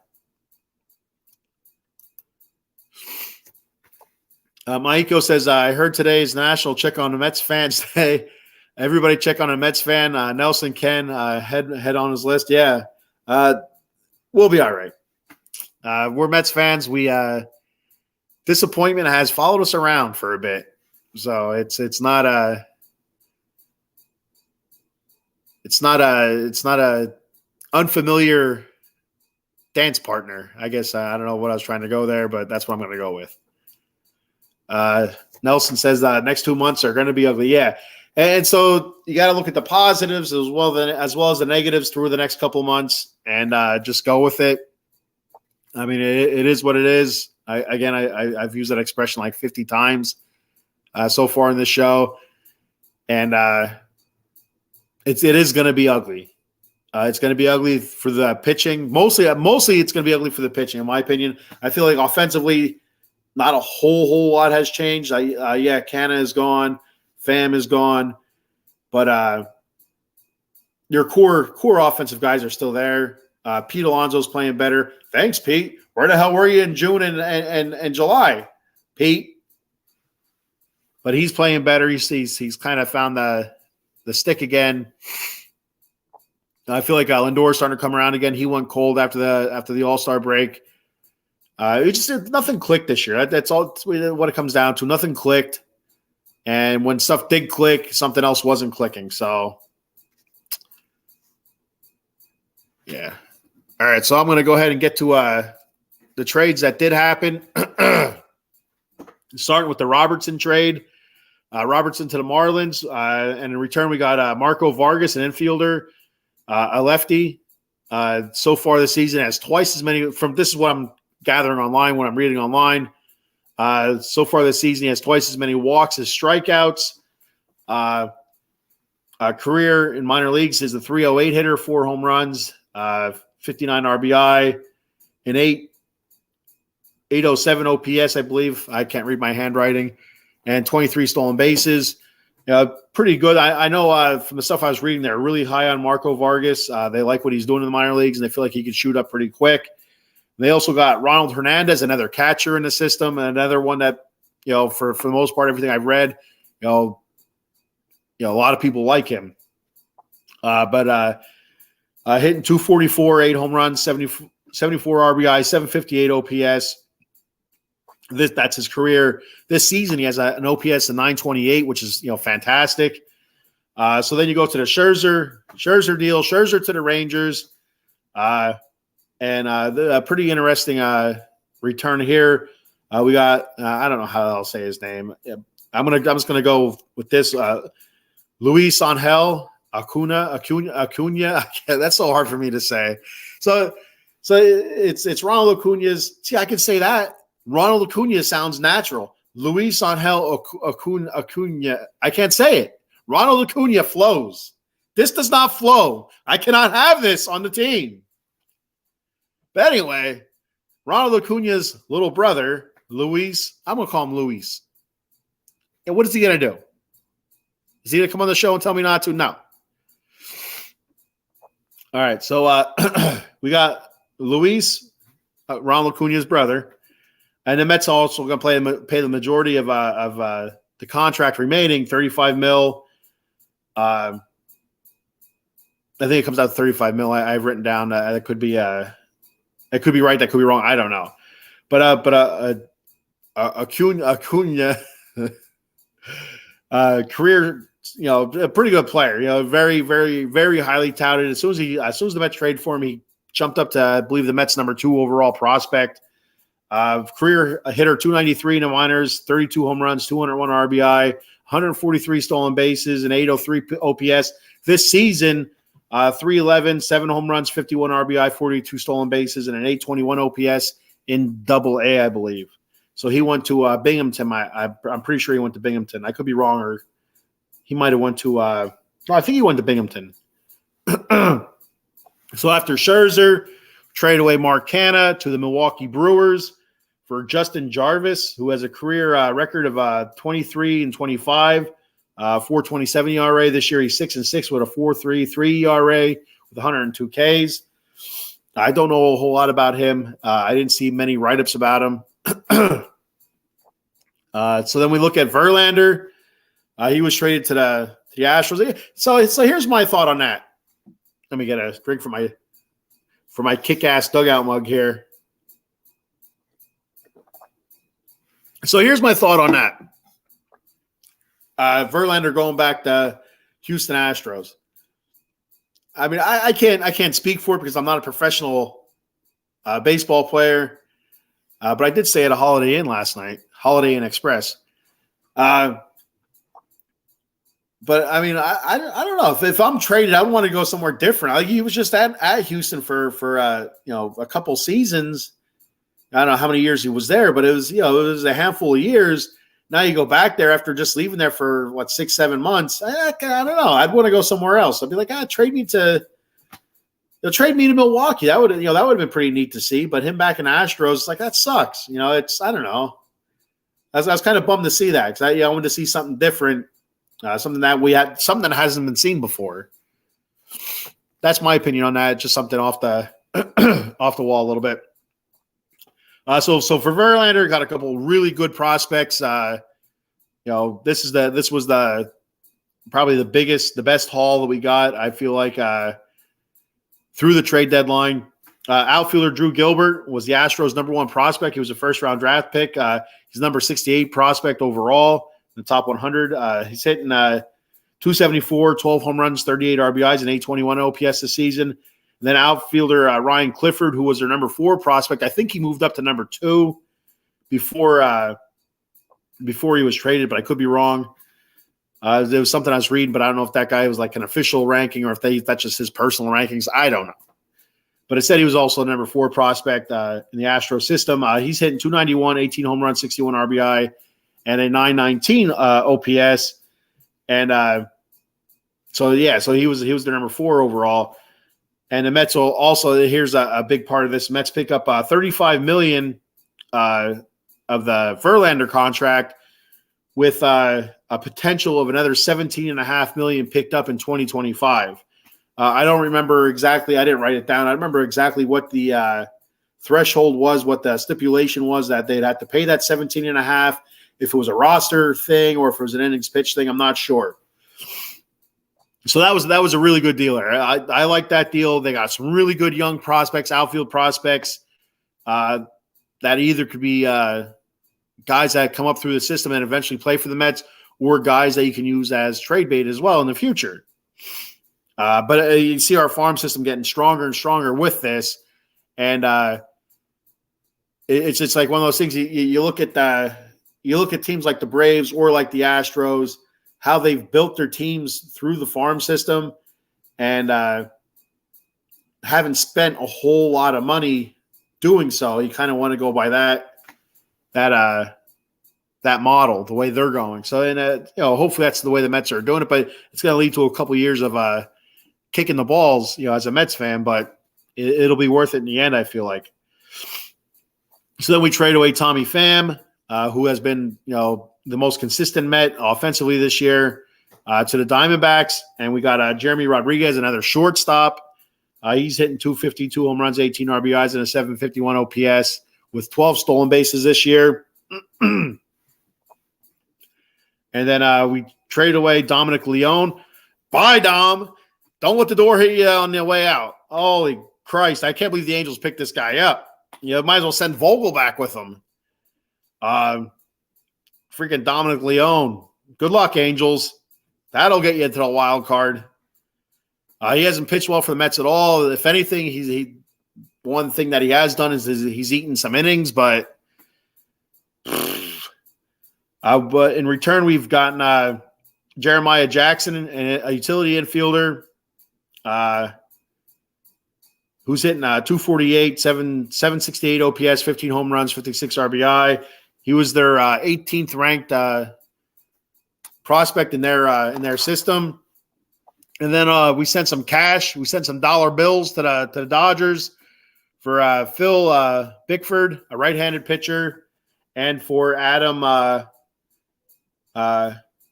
Maiko says, I heard today's national check on the Mets fans day. Everybody check on a Mets fan. Nelson Ken, head on his list. Yeah. We'll be all right. We're Mets fans. Disappointment has followed us around for a bit. So it's not a unfamiliar dance partner. I guess I don't know what I was trying to go there, but that's what I'm going to go with. Nelson says next 2 months are going to be ugly. Yeah. And so you got to look at the positives as well as the negatives through the next couple months and just go with it. I mean, it is what it is. I've used that expression like 50 times so far in this show. And it is going to be ugly. It's going to be ugly for the pitching. Mostly it's going to be ugly for the pitching, in my opinion. I feel like offensively, not a whole lot has changed. Canna is gone. Pham is gone. But your core offensive guys are still there. Pete Alonso's playing better. Thanks, Pete. Where the hell were you in June and July, Pete? But he's playing better. He's kind of found the stick again. I feel like Lindor's starting to come around again. He went cold after the All-Star break. Nothing clicked this year. That's all what it comes down to. Nothing clicked. And when stuff did click, something else wasn't clicking. So, yeah. All right, so I'm going to go ahead and get to the trades that did happen. Starting with the Robertson trade. Robertson to the Marlins. And in return, we got Marco Vargas, an infielder, a lefty. So far this season has twice as many. This is what I'm gathering online when I'm reading online. So far this season, he has twice as many walks as strikeouts. Career in minor leagues is a 308 hitter, 4 home runs, 59 RBI, an 807 OPS, I believe. I can't read my handwriting, and 23 stolen bases. Pretty good. I know from the stuff I was reading, they're really high on Marco Vargas. They like what he's doing in the minor leagues, and they feel like he can shoot up pretty quick. They also got Ronald Hernandez, another catcher in the system, and another one that, for the most part, everything I've read, a lot of people like him. But hitting 244, 8 home runs, 74 RBI, 758 OPS. That's his career. This season, he has an OPS of 928, which is fantastic. So then you go to the Scherzer deal. Scherzer to the Rangers, and a pretty interesting return here. We got I don't know how I'll say his name. I'm just gonna go with this. Luis Angel Acuna. That's so hard for me to say. So it's Ronald Acuna's. See, I can say that. Ronald Acuna sounds natural. Luis Angel Acuna. I can't say it. Ronald Acuna flows. This does not flow. I cannot have this on the team. But anyway, Ronald Acuna's little brother, Luis, I'm going to call him Luis. And what is he going to do? Is he going to come on the show and tell me not to? No. All right, so we got Luis, Ronald Acuna's brother, and the Mets are also going to pay the majority of the contract remaining, $35 million. I think it comes out to $35 million. I've written down that could be it could be right, that could be wrong. I don't know, but Acuna career, a pretty good player. Very, very, very highly touted. As soon as the Mets traded for him, he jumped up to, I believe, the Mets number 2 overall prospect. Career hitter, 293 in the minors, 32 home runs, 201 RBI, 143 stolen bases, and 803 OPS. This season, 311, 7 home runs, 51 RBI, 42 stolen bases, and an 821 OPS in Double-A, I believe. So he went to Binghamton. I'm pretty sure he went to Binghamton. I could be wrong, or he might have went to I think he went to Binghamton. So after Scherzer, trade away Mark Canha to the Milwaukee Brewers for Justin Jarvis, who has a career record of 23-25, 4.27 ERA. This year he's 6-6 with a 4.33 ERA with 102 Ks. I don't know a whole lot about him. I didn't see many write-ups about him. So then we look at Verlander. He was traded to the Astros. So here's my thought on that. Let me get a drink for my kick-ass dugout mug here. So here's my thought on that. Verlander going back to Houston Astros. I mean, I can't speak for it because I'm not a professional baseball player. But I did stay at a Holiday Inn last night, Holiday Inn Express. But I mean, I don't know if I'm traded, I would want to go somewhere different. He was just at Houston for a couple seasons. I don't know how many years he was there, but it was a handful of years. Now you go back there after just leaving there for 6-7 months. I don't know. I'd want to go somewhere else. I'd be like, trade me to Milwaukee. That would have been pretty neat to see. But him back in Astros, that sucks. I don't know. I was kind of bummed to see that because I wanted to see something different. Something that hasn't been seen before. That's my opinion on that. Just something off the off the wall a little bit. So for Verlander, got a couple really good prospects. This was probably the best haul that we got. I feel like through the trade deadline. Outfielder Drew Gilbert was the Astros' number 1 prospect. He was a first-round draft pick. He's number 68 prospect overall in the top 100. He's hitting 274, 12 home runs, 38 RBIs, and 821 OPS this season. And then outfielder Ryan Clifford, who was their number 4 prospect. I think he moved up to number 2 before he was traded, but I could be wrong. There was something I was reading, but I don't know if that guy was like an official ranking or if that's just his personal rankings. I don't know. But it said he was also a number 4 prospect in the Astro system. He's hitting 291, 18 home runs, 61 RBI, and a 919 OPS. And so he was their number 4 overall. And the Mets will also, here's a big part of this. Mets pick up $35 million of the Verlander contract with a potential of another $17.5 million picked up in 2025. I don't remember exactly. I didn't write it down. I remember exactly what the threshold was, what the stipulation was that they'd have to pay that 17.5. If it was a roster thing or if it was an innings pitch thing, I'm not sure. So that was a really good deal there. I like that deal. They got some really good young prospects, outfield prospects that either could be guys that come up through the system and eventually play for the Mets, or guys that you can use as trade bait as well in the future. But you see our farm system getting stronger and stronger with this, and it's just like one of those things. You look at teams like the Braves or like the Astros, how they've built their teams through the farm system, and haven't spent a whole lot of money doing so. You kind of want to go by that model, the way they're going. So, and hopefully that's the way the Mets are doing it. But it's going to lead to a couple years of kicking the balls, as a Mets fan. But it'll be worth it in the end, I feel like. So then we trade away Tommy Pham, who has been, the most consistent Met offensively this year, to the Diamondbacks, and we got Jeremy Rodriguez, another shortstop. He's hitting 252 home runs, 18 RBIs, and a 751 OPS with 12 stolen bases this year. And then we traded away Dominic Leone. Bye, Dom. Don't let the door hit you on the way out. Holy Christ. I can't believe the Angels picked this guy up. Might as well send Vogel back with him. Freaking Dominic Leone. Good luck, Angels. That'll get you into the wild card. He hasn't pitched well for the Mets at all. If anything, one thing that he has done is he's eaten some innings, but in return, we've gotten Jeremiah Jackson, a utility infielder, who's hitting 248, 768 OPS, 15 home runs, 56 RBI. He was their 18th ranked prospect in their system. And then we sent some cash. We sent some dollar bills to the Dodgers for Phil Bickford, a right-handed pitcher, and for Adam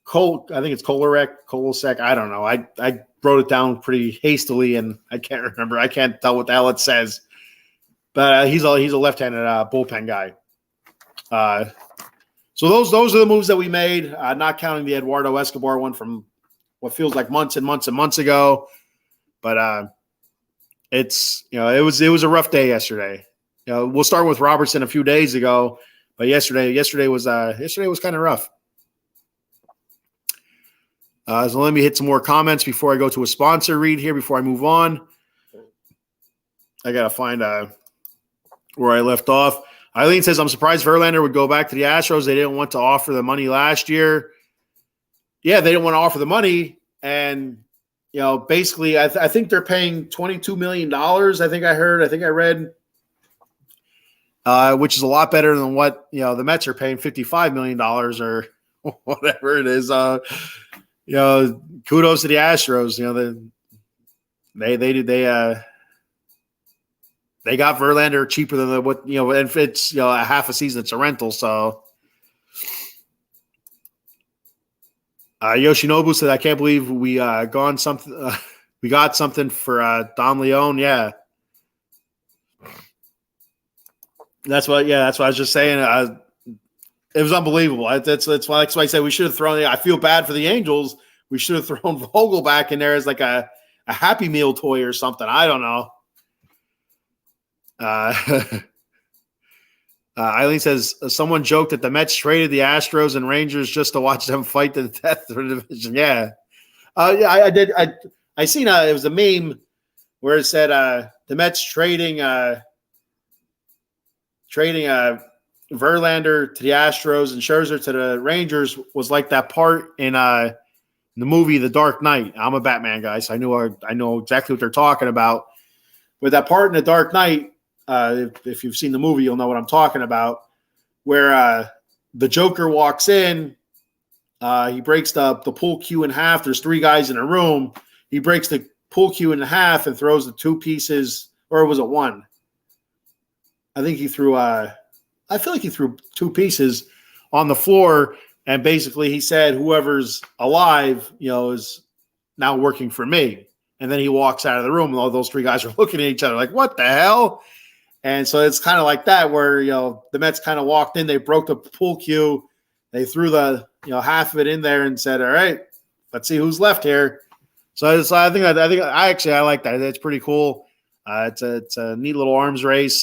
Cole. I think it's Kolosek. I don't know. I wrote it down pretty hastily, and I can't remember. I can't tell what the hell it says. But he's a left-handed bullpen guy. So those are the moves that we made, not counting the Eduardo Escobar one from what feels like months and months and months ago. But it's it was a rough day yesterday. We'll start with Robertson a few days ago, but yesterday was kind of rough. So let me hit some more comments before I go to a sponsor read here. Before I move on, I gotta find where I left off. Eileen says, I'm surprised Verlander would go back to the Astros. They didn't want to offer the money last year. Yeah, they didn't want to offer the money. And, basically, I think they're paying $22 million. I think I read, which is a lot better than what, the Mets are paying $55 million or whatever it is. Kudos to the Astros. They got Verlander cheaper than what, and if it's, a half a season, it's a rental. So Yoshinobu said, I can't believe we got something for Don Leone. Yeah. That's what I was just saying. It was unbelievable. That's why I said we should have thrown. I feel bad for the Angels. We should have thrown Vogel back in there as like a Happy Meal toy or something. I don't know. Eileen says, someone joked that the Mets traded the Astros and Rangers just to watch them fight to the death for the division. Yeah. I did. I seen it was a meme where it said the Mets trading Verlander to the Astros and Scherzer to the Rangers was like that part in the movie The Dark Knight. I'm a Batman guy, so I know exactly what they're talking about. With that part in The Dark Knight, if you've seen the movie, you'll know what I'm talking about, where the Joker walks in, he breaks the pool cue in half. There's three guys in a room. He breaks the pool cue in half and throws the two pieces, or was it one? I think he threw I feel like he threw two pieces on the floor, and basically he said, whoever's alive, is now working for me. And then he walks out of the room, and all those three guys are looking at each other like, what the hell? And so it's kind of like that where, the Mets kind of walked in, they broke the pool cue, they threw the, half of it in there and said, all right, let's see who's left here. So I think I like that. It's pretty cool. It's a neat little arms race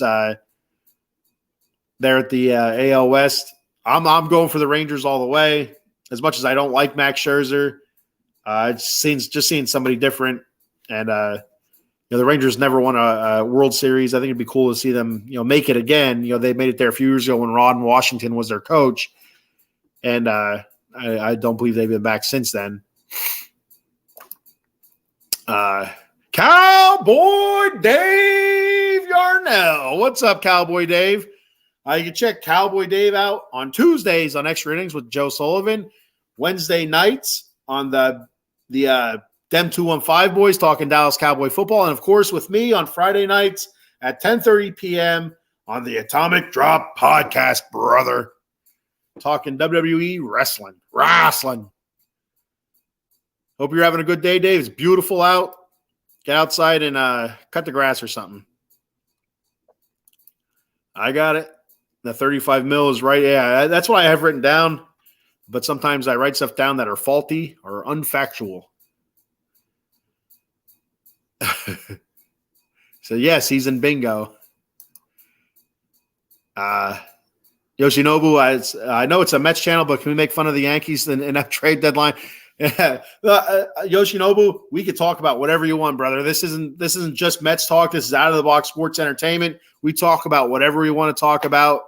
there at the AL West. I'm going for the Rangers all the way. As much as I don't like Max Scherzer, just seeing somebody different, and the Rangers never won a World Series. I think it'd be cool to see them, make it again. They made it there a few years ago when Ron Washington was their coach, and I don't believe they've been back since then. Cowboy Dave Yarnell. What's up, Cowboy Dave? You can check Cowboy Dave out on Tuesdays on Extra Innings with Joe Sullivan. Wednesday nights on the Dem 215 boys talking Dallas Cowboy football. And, of course, with me on Friday nights at 10:30 p.m. on the Atomic Drop podcast, brother. Talking WWE wrestling. Hope you're having a good day, Dave. It's beautiful out. Get outside and cut the grass or something. I got it. The 35 mil is right. Yeah, that's what I have written down. But sometimes I write stuff down that are faulty or unfactual. So, yes, he's in bingo. Yoshinobu, I know it's a Mets channel, but can we make fun of the Yankees in that trade deadline? Yeah. Yoshinobu, we could talk about whatever you want, brother. This isn't just Mets talk. This is out of the box sports entertainment. We talk about whatever we want to talk about.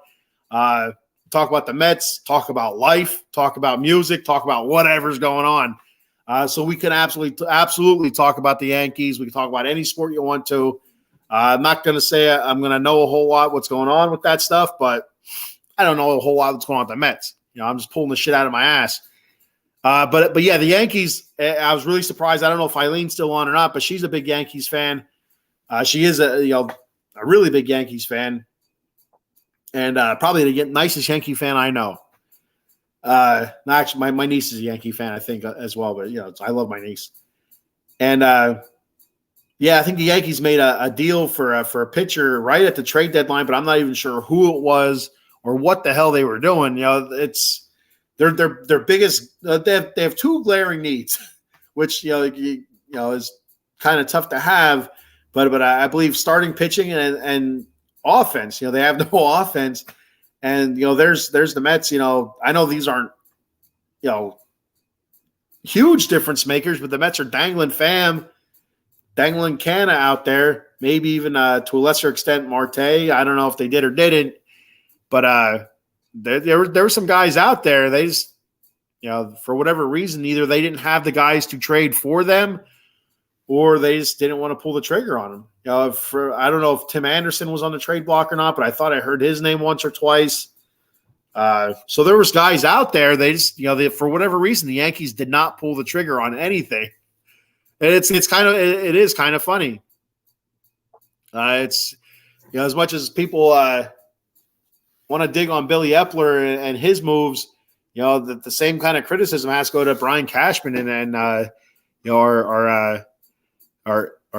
Talk about the Mets, talk about life, talk about music, talk about whatever's going on. So we can absolutely talk about the Yankees. We can talk about any sport you want to. I'm not going to say I'm going to know a whole lot what's going on with that stuff, but I don't know a whole lot what's going on with the Mets. I'm just pulling the shit out of my ass. But yeah, the Yankees, I was really surprised. I don't know if Eileen's still on or not, but she's a big Yankees fan. She is a really big Yankees fan. And probably the nicest Yankee fan I know. Actually, my niece is a Yankee fan, I think, as well. But I love my niece. And yeah, I think the Yankees made a deal for a pitcher right at the trade deadline, but I'm not even sure who it was or what the hell they were doing. It's their biggest. They have two glaring needs, which is kind of tough to have. But I believe starting pitching and offense. They have no offense, and there's the Mets. I know these aren't huge difference makers, but the Mets are dangling Canna out there. Maybe even to a lesser extent Marte. I don't know if they did or didn't, but there were some guys out there. They just for whatever reason, either they didn't have the guys to trade for them, or they just didn't want to pull the trigger on them. I don't know if Tim Anderson was on the trade block or not, but I thought I heard his name once or twice. So there was guys out there. They just, for whatever reason, the Yankees did not pull the trigger on anything. And it is kind of funny. It's as much as people want to dig on Billy Epler and his moves, the same kind of criticism has to go to Brian Cashman and our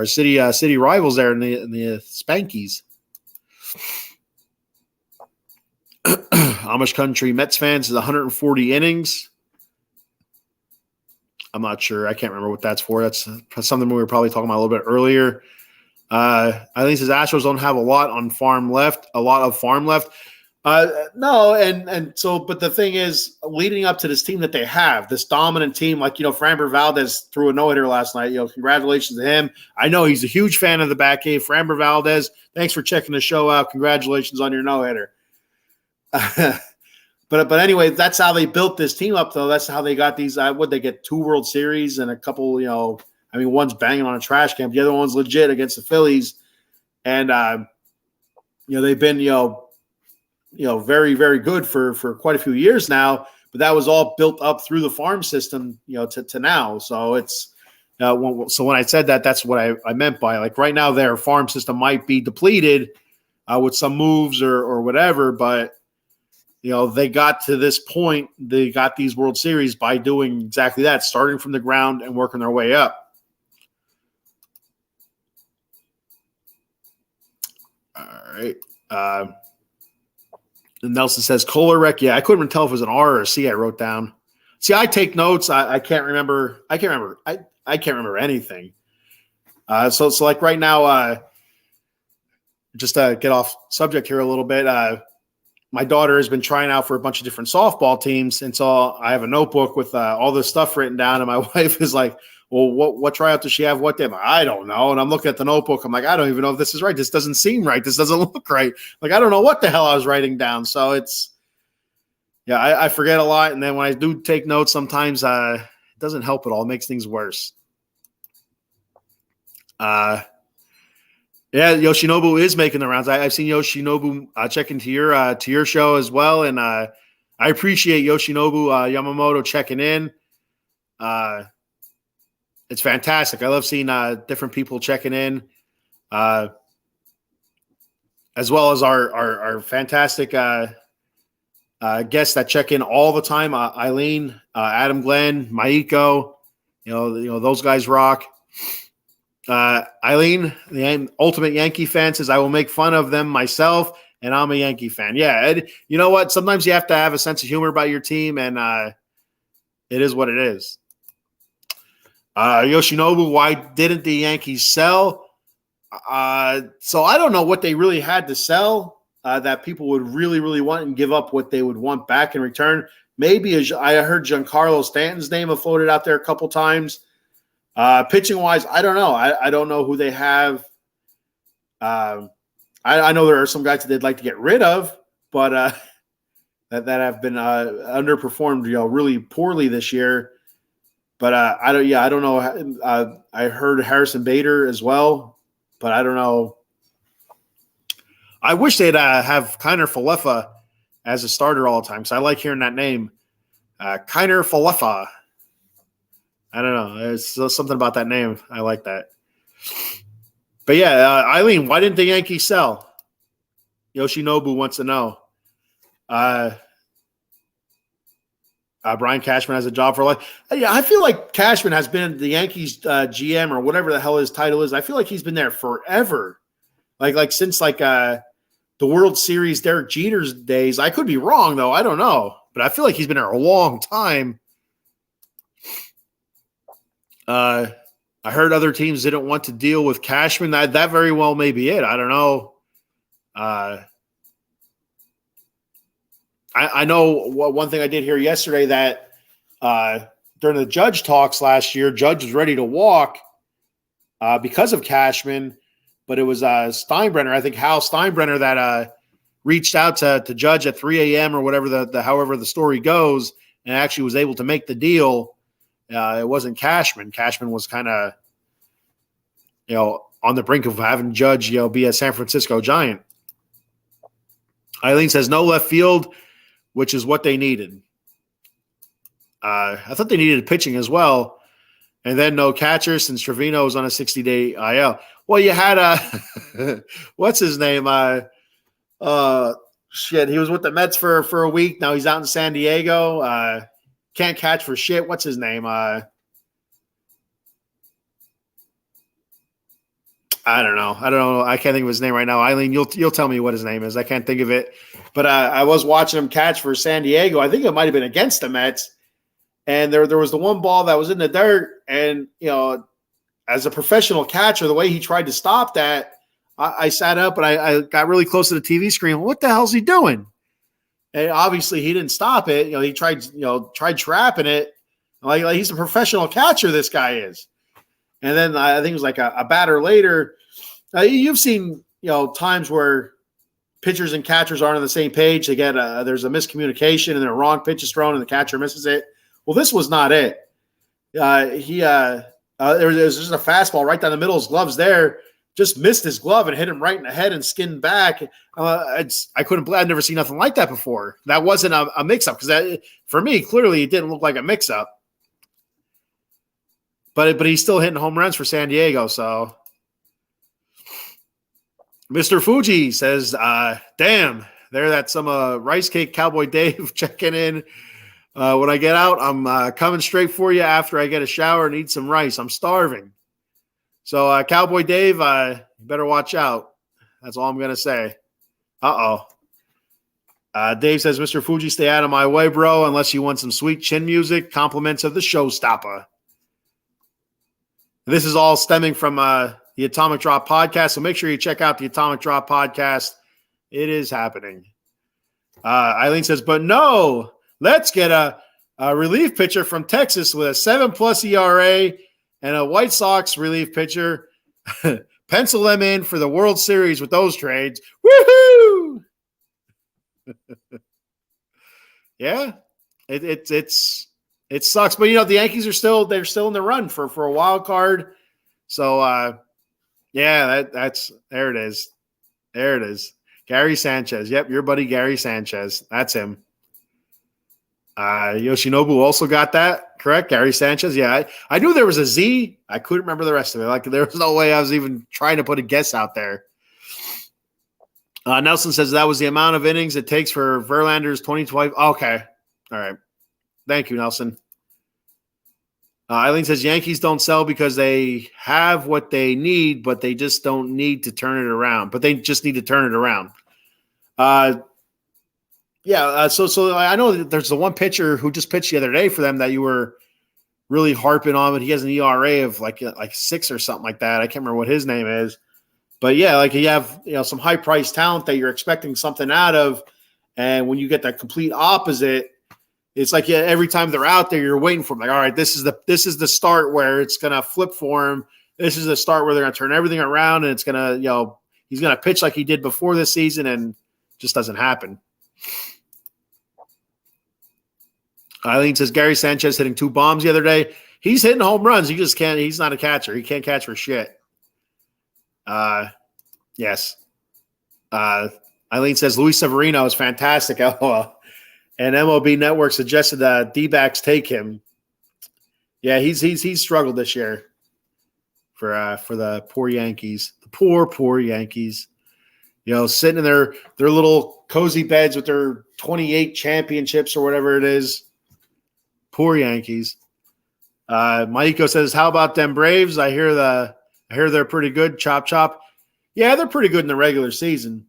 city rivals there in the Spankies. Amish Country Mets fans is 140 innings. I'm not sure. I can't remember what that's for. That's something we were probably talking about a little bit earlier. I think his Astros don't have a lot of farm left. No, and so, but the thing is, leading up to this team that they have, this dominant team, like, Framber Valdez threw a no-hitter last night. Congratulations to him. I know he's a huge fan of the Bat Cave. Framber Valdez, thanks for checking the show out. Congratulations on your no-hitter. But anyway, that's how they built this team up, though. That's how they got these. They get 2 World Series and a couple, one's banging on a trash can. The other one's legit against the Phillies. And, they've been, very, very good for quite a few years now, but that was all built up through the farm system, to now. So it's, so when I said that, that's what I meant by, like, right now their farm system might be depleted with some moves or whatever, but they got to this point, they got these World Series by doing exactly that, starting from the ground and working their way up. All right. Nelson says Kolarek. Yeah, I couldn't even tell if it was an R or a C I wrote down. See, I take notes. I can't remember. I can't remember anything. So like right now, just to get off subject here a little bit, my daughter has been trying out for a bunch of different softball teams. And so I have a notebook with all this stuff written down. And my wife is like, well, what tryout does she have? What day? I don't know. And I'm looking at the notebook. I'm like, I don't even know if this is right. This doesn't seem right. This doesn't look right. Like, I don't know what the hell I was writing down. So I forget a lot. And then when I do take notes, sometimes it doesn't help at all. It makes things worse. Yoshinobu is making the rounds. I've seen Yoshinobu check into your show as well, and I appreciate Yoshinobu Yamamoto checking in. It's fantastic. I love seeing different people checking in, as well as our fantastic guests that check in all the time. Eileen, Adam Glenn, Maiko, you know those guys rock. Eileen, the ultimate Yankee fan, says, I will make fun of them myself, and I'm a Yankee fan. Yeah, you know what? Sometimes you have to have a sense of humor about your team, and it is what it is. Yoshinobu, why didn't the Yankees sell? So I don't know what they really had to sell that people would really, really want and give up what they would want back in return. Maybe I heard Giancarlo Stanton's name floated out there a couple times. Pitching wise, I don't know. I don't know who they have. I know there are some guys that they'd like to get rid of, but that have been underperformed, really poorly this year. But I don't know. I heard Harrison Bader as well, but I don't know. I wish they'd have Kiner Falefa as a starter all the time, because I like hearing that name, Kiner Falefa. I don't know. There's something about that name. I like that. But yeah, Eileen, why didn't the Yankees sell? Yoshinobu wants to know. Brian Cashman has a job for life. Yeah, I feel like Cashman has been the Yankees GM or whatever the hell his title is. I feel like he's been there forever. Like since the World Series Derek Jeter's days. I could be wrong though. I don't know. But I feel like he's been there a long time. I heard other teams didn't want to deal with Cashman. That very well may be it. I don't know. I know one thing I did hear yesterday that during the Judge talks last year, Judge was ready to walk because of Cashman, but it was Steinbrenner, I think Hal Steinbrenner, that reached out to Judge at 3 a.m. or whatever however the story goes, and actually was able to make the deal. It wasn't Cashman. Cashman was kind of, on the brink of having Judge, be a San Francisco Giant. Eileen says no left field, which is what they needed. I thought they needed pitching as well. And then no catcher since Trevino was on a 60-day IL. Well, you had what's his name? He was with the Mets for a week. Now he's out in San Diego. Can't catch for shit. What's his name? I don't know. I can't think of his name right now. Eileen, you'll tell me what his name is. I can't think of it. But I was watching him catch for San Diego. I think it might have been against the Mets. And there was the one ball that was in the dirt. And, as a professional catcher, the way he tried to stop that, I sat up and I got really close to the TV screen. What the hell's he doing? And obviously he didn't stop it. He tried trapping it. Like he's a professional catcher, this guy is. And then I think it was like a batter later. You've seen, times where pitchers and catchers aren't on the same page. They get there's a miscommunication and the wrong pitch is thrown and the catcher misses it. Well, this was not it. There was just a fastball right down the middle. His glove's there. Just missed his glove and hit him right in the head and skinned back. I couldn't believe I'd never seen nothing like that before. That wasn't a mix-up because for me, clearly it didn't look like a mix-up. But he's still hitting home runs for San Diego. So Mr. Fuji says, damn, there that's some Rice Cake Cowboy Dave checking in. When I get out, I'm coming straight for you after I get a shower and eat some rice. I'm starving. So, Cowboy Dave, you better watch out. That's all I'm going to say. Uh-oh. Dave says, Mr. Fuji, stay out of my way, bro, unless you want some sweet chin music. Compliments of the showstopper. This is all stemming from the Atomic Drop podcast, so make sure you check out the Atomic Drop podcast. It is happening. Eileen says, but no, let's get a relief pitcher from Texas with a 7+ ERA and a White Sox relief pitcher. Pencil them in for the World Series with those trades. Woohoo! Yeah, it sucks, but the Yankees are still in the run for a wild card. So that's there it is. There it is. Gary Sanchez. Yep, your buddy Gary Sanchez. That's him. Yoshinobu also got that, correct? Gary Sanchez. Yeah, I knew there was a Z. I couldn't remember the rest of it. Like, there was no way I was even trying to put a guess out there. Nelson says that was the amount of innings it takes for Verlander's 2012. Okay. All right. Thank you, Nelson. Eileen says Yankees don't sell because they have what they need, but they just don't need to turn it around. But they just need to turn it around. So I know that there's the one pitcher who just pitched the other day for them that you were really harping on, but he has an ERA of like 6 or something like that. I can't remember what his name is. But yeah, like you have some high priced talent that you're expecting something out of, and when you get that complete opposite, it's like every time they're out there, you're waiting for them. Like, all right, this is the start where it's gonna flip for him. This is the start where they're gonna turn everything around, and it's gonna he's gonna pitch like he did before this season, and just doesn't happen. Eileen says Gary Sanchez hitting 2 bombs the other day. He's hitting home runs. He just can't. He's not a catcher. He can't catch for shit. Yes. Eileen says Luis Severino is fantastic. LOL. And MLB Network suggested that D-backs take him. Yeah, he's struggled this year for the poor Yankees. The poor Yankees. Sitting in their little cozy beds with their 28 championships or whatever it is. Poor Yankees. Maiko says, how about them Braves? I hear they're pretty good. Chop, chop. Yeah, they're pretty good in the regular season.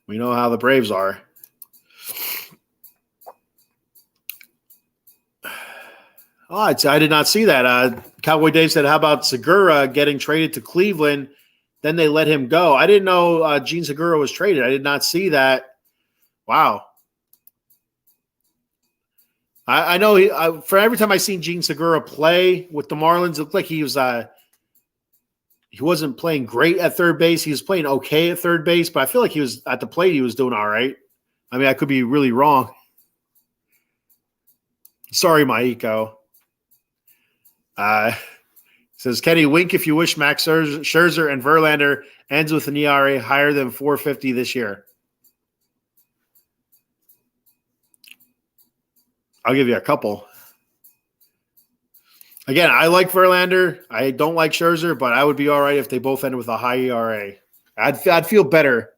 We know how the Braves are. Oh, I did not see that. Cowboy Dave said, how about Segura getting traded to Cleveland? Then they let him go. I didn't know Gene Segura was traded. I did not see that. Wow. I know for every time I seen Gene Segura play with the Marlins, it looked like he wasn't playing great at third base. He was playing okay at third base, but I feel like he was at the plate. He was doing all right. I mean, I could be really wrong. Sorry, Maiko. Says Kenny, wink if you wish Max Scherzer and Verlander ends with an ERA higher than 4.50 this year. I'll give you a couple. Again, I like Verlander. I don't like Scherzer, but I would be all right if they both ended with a high ERA. I'd feel better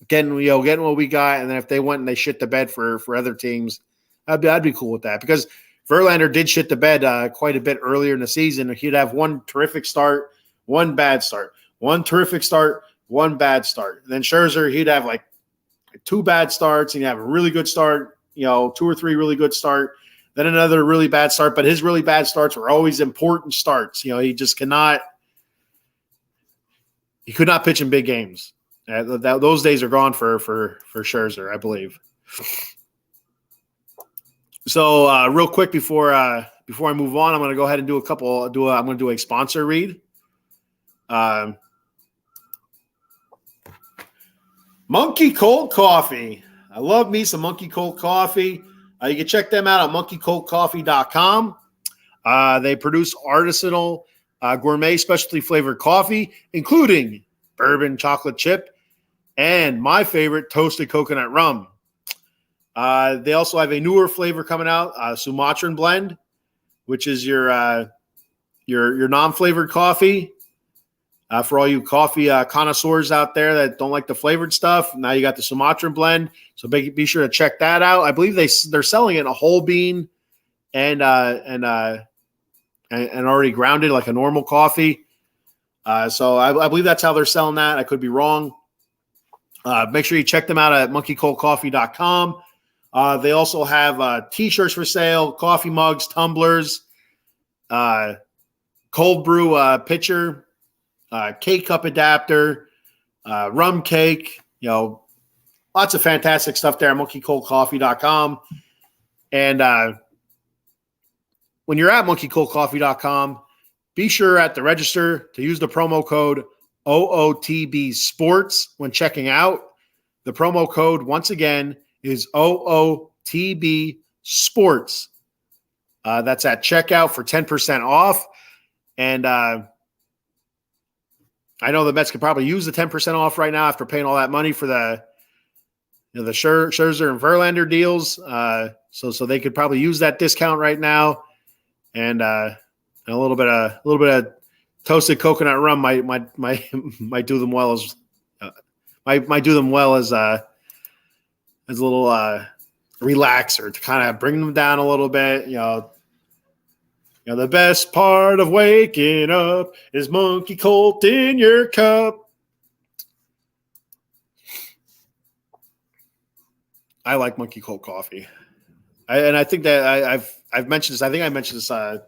getting what we got, and then if they went and they shit the bed for other teams, I'd be cool with that, because Verlander did shit the bed quite a bit earlier in the season. He'd have one terrific start, one bad start, one terrific start, one bad start. And then Scherzer, he'd have like 2 bad starts, and he'd have a really good start, 2 or 3 really good start, then another really bad start. But his really bad starts were always important starts. He just could not pitch in big games. Those days are gone for Scherzer, I believe. So real quick before I move on, I'm going to go ahead and I'm going to do a sponsor read. Monkey Cold Coffee. I love me some Monkey Cold Coffee. You can check them out at monkeycoldcoffee.com. They produce artisanal gourmet specialty flavored coffee, including bourbon chocolate chip and my favorite toasted coconut rum. They also have a newer flavor coming out, Sumatran blend, which is your non-flavored coffee. For all you coffee connoisseurs out there that don't like the flavored stuff, now you got the Sumatran blend. So be sure to check that out. I believe they're selling it in a whole bean and already grounded like a normal coffee. So I believe that's how they're selling that. I could be wrong. Make sure you check them out at monkeycoldcoffee.com. They also have T-shirts for sale, coffee mugs, tumblers, cold brew pitcher K-cup adapter, rum cake, lots of fantastic stuff there at monkeycoldcoffee.com. And when you're at monkeycoldcoffee.com, be sure at the register to use the promo code OOTB Sports when checking out. The promo code, once again, is OOTB Sports. That's at checkout for 10% off. And I know the Mets could probably use the 10% off right now after paying all that money for the Scherzer and Verlander deals. So they could probably use that discount right now. And a little bit of toasted coconut rum might do them well as might do them well as a little relaxer to kind of bring them down a little bit. The best part of waking up is Monkey Colt in your cup. I like Monkey Colt coffee, and I think that I've mentioned this. I think I mentioned this. I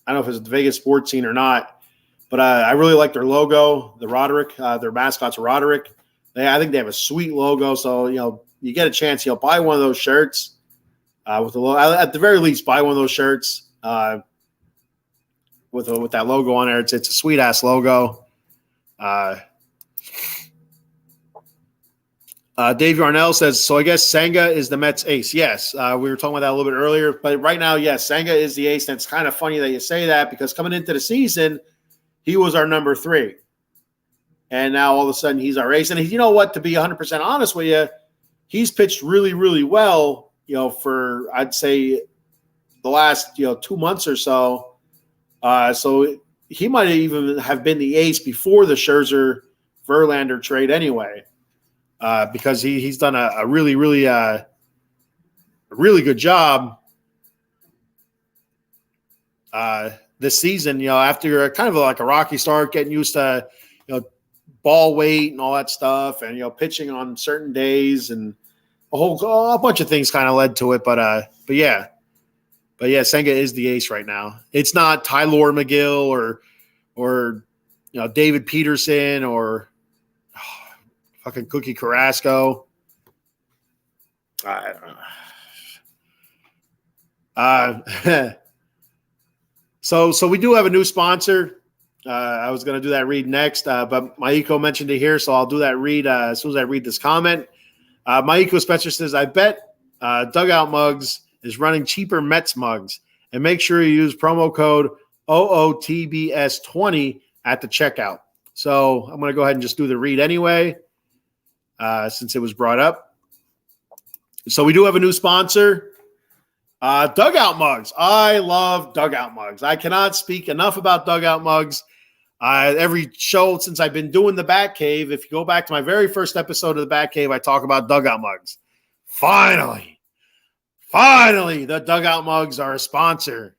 don't know if it's the Vegas sports scene or not, but I really like their logo, the Roderick. Their mascot's Roderick. I think they have a sweet logo. So you get a chance, buy one of those shirts with the logo. At the very least, buy one of those shirts with that logo on there. It's a sweet ass logo. Dave Yarnell says, so I guess Senga is the Mets ace. Yes, we were talking about that a little bit earlier. But right now, yes, Senga is the ace. And it's kind of funny that you say that because coming into the season, he was our number 3. And now all of a sudden he's our ace. And you know what? To be 100% honest with you, he's pitched really, really well, for I'd say the last, 2 months or so. So he might even have been the ace before the Scherzer Verlander trade anyway. Because he's done a really, really, really good job this season. After kind of like a rocky start, getting used to ball weight and all that stuff, and pitching on certain days, and a bunch of things kind of led to it. But yeah, Senga is the ace right now. It's not Tyler McGill or David Peterson or fucking Cookie Carrasco. So we do have a new sponsor. I was going to do that read next, but Maiko mentioned it here, so I'll do that read as soon as I read this comment. Maiko Spencer says, I bet Dugout Mugs is running cheaper Mets mugs, and make sure you use promo code OOTBS20 at the checkout. So I'm going to go ahead and just do the read anyway. Since it was brought up. So we do have a new sponsor, Dugout Mugs. I love Dugout Mugs. I cannot speak enough about Dugout Mugs. Every show since I've been doing the Bat Cave, if you go back to my very first episode of the Bat Cave, I talk about Dugout Mugs. Finally, the Dugout Mugs are a sponsor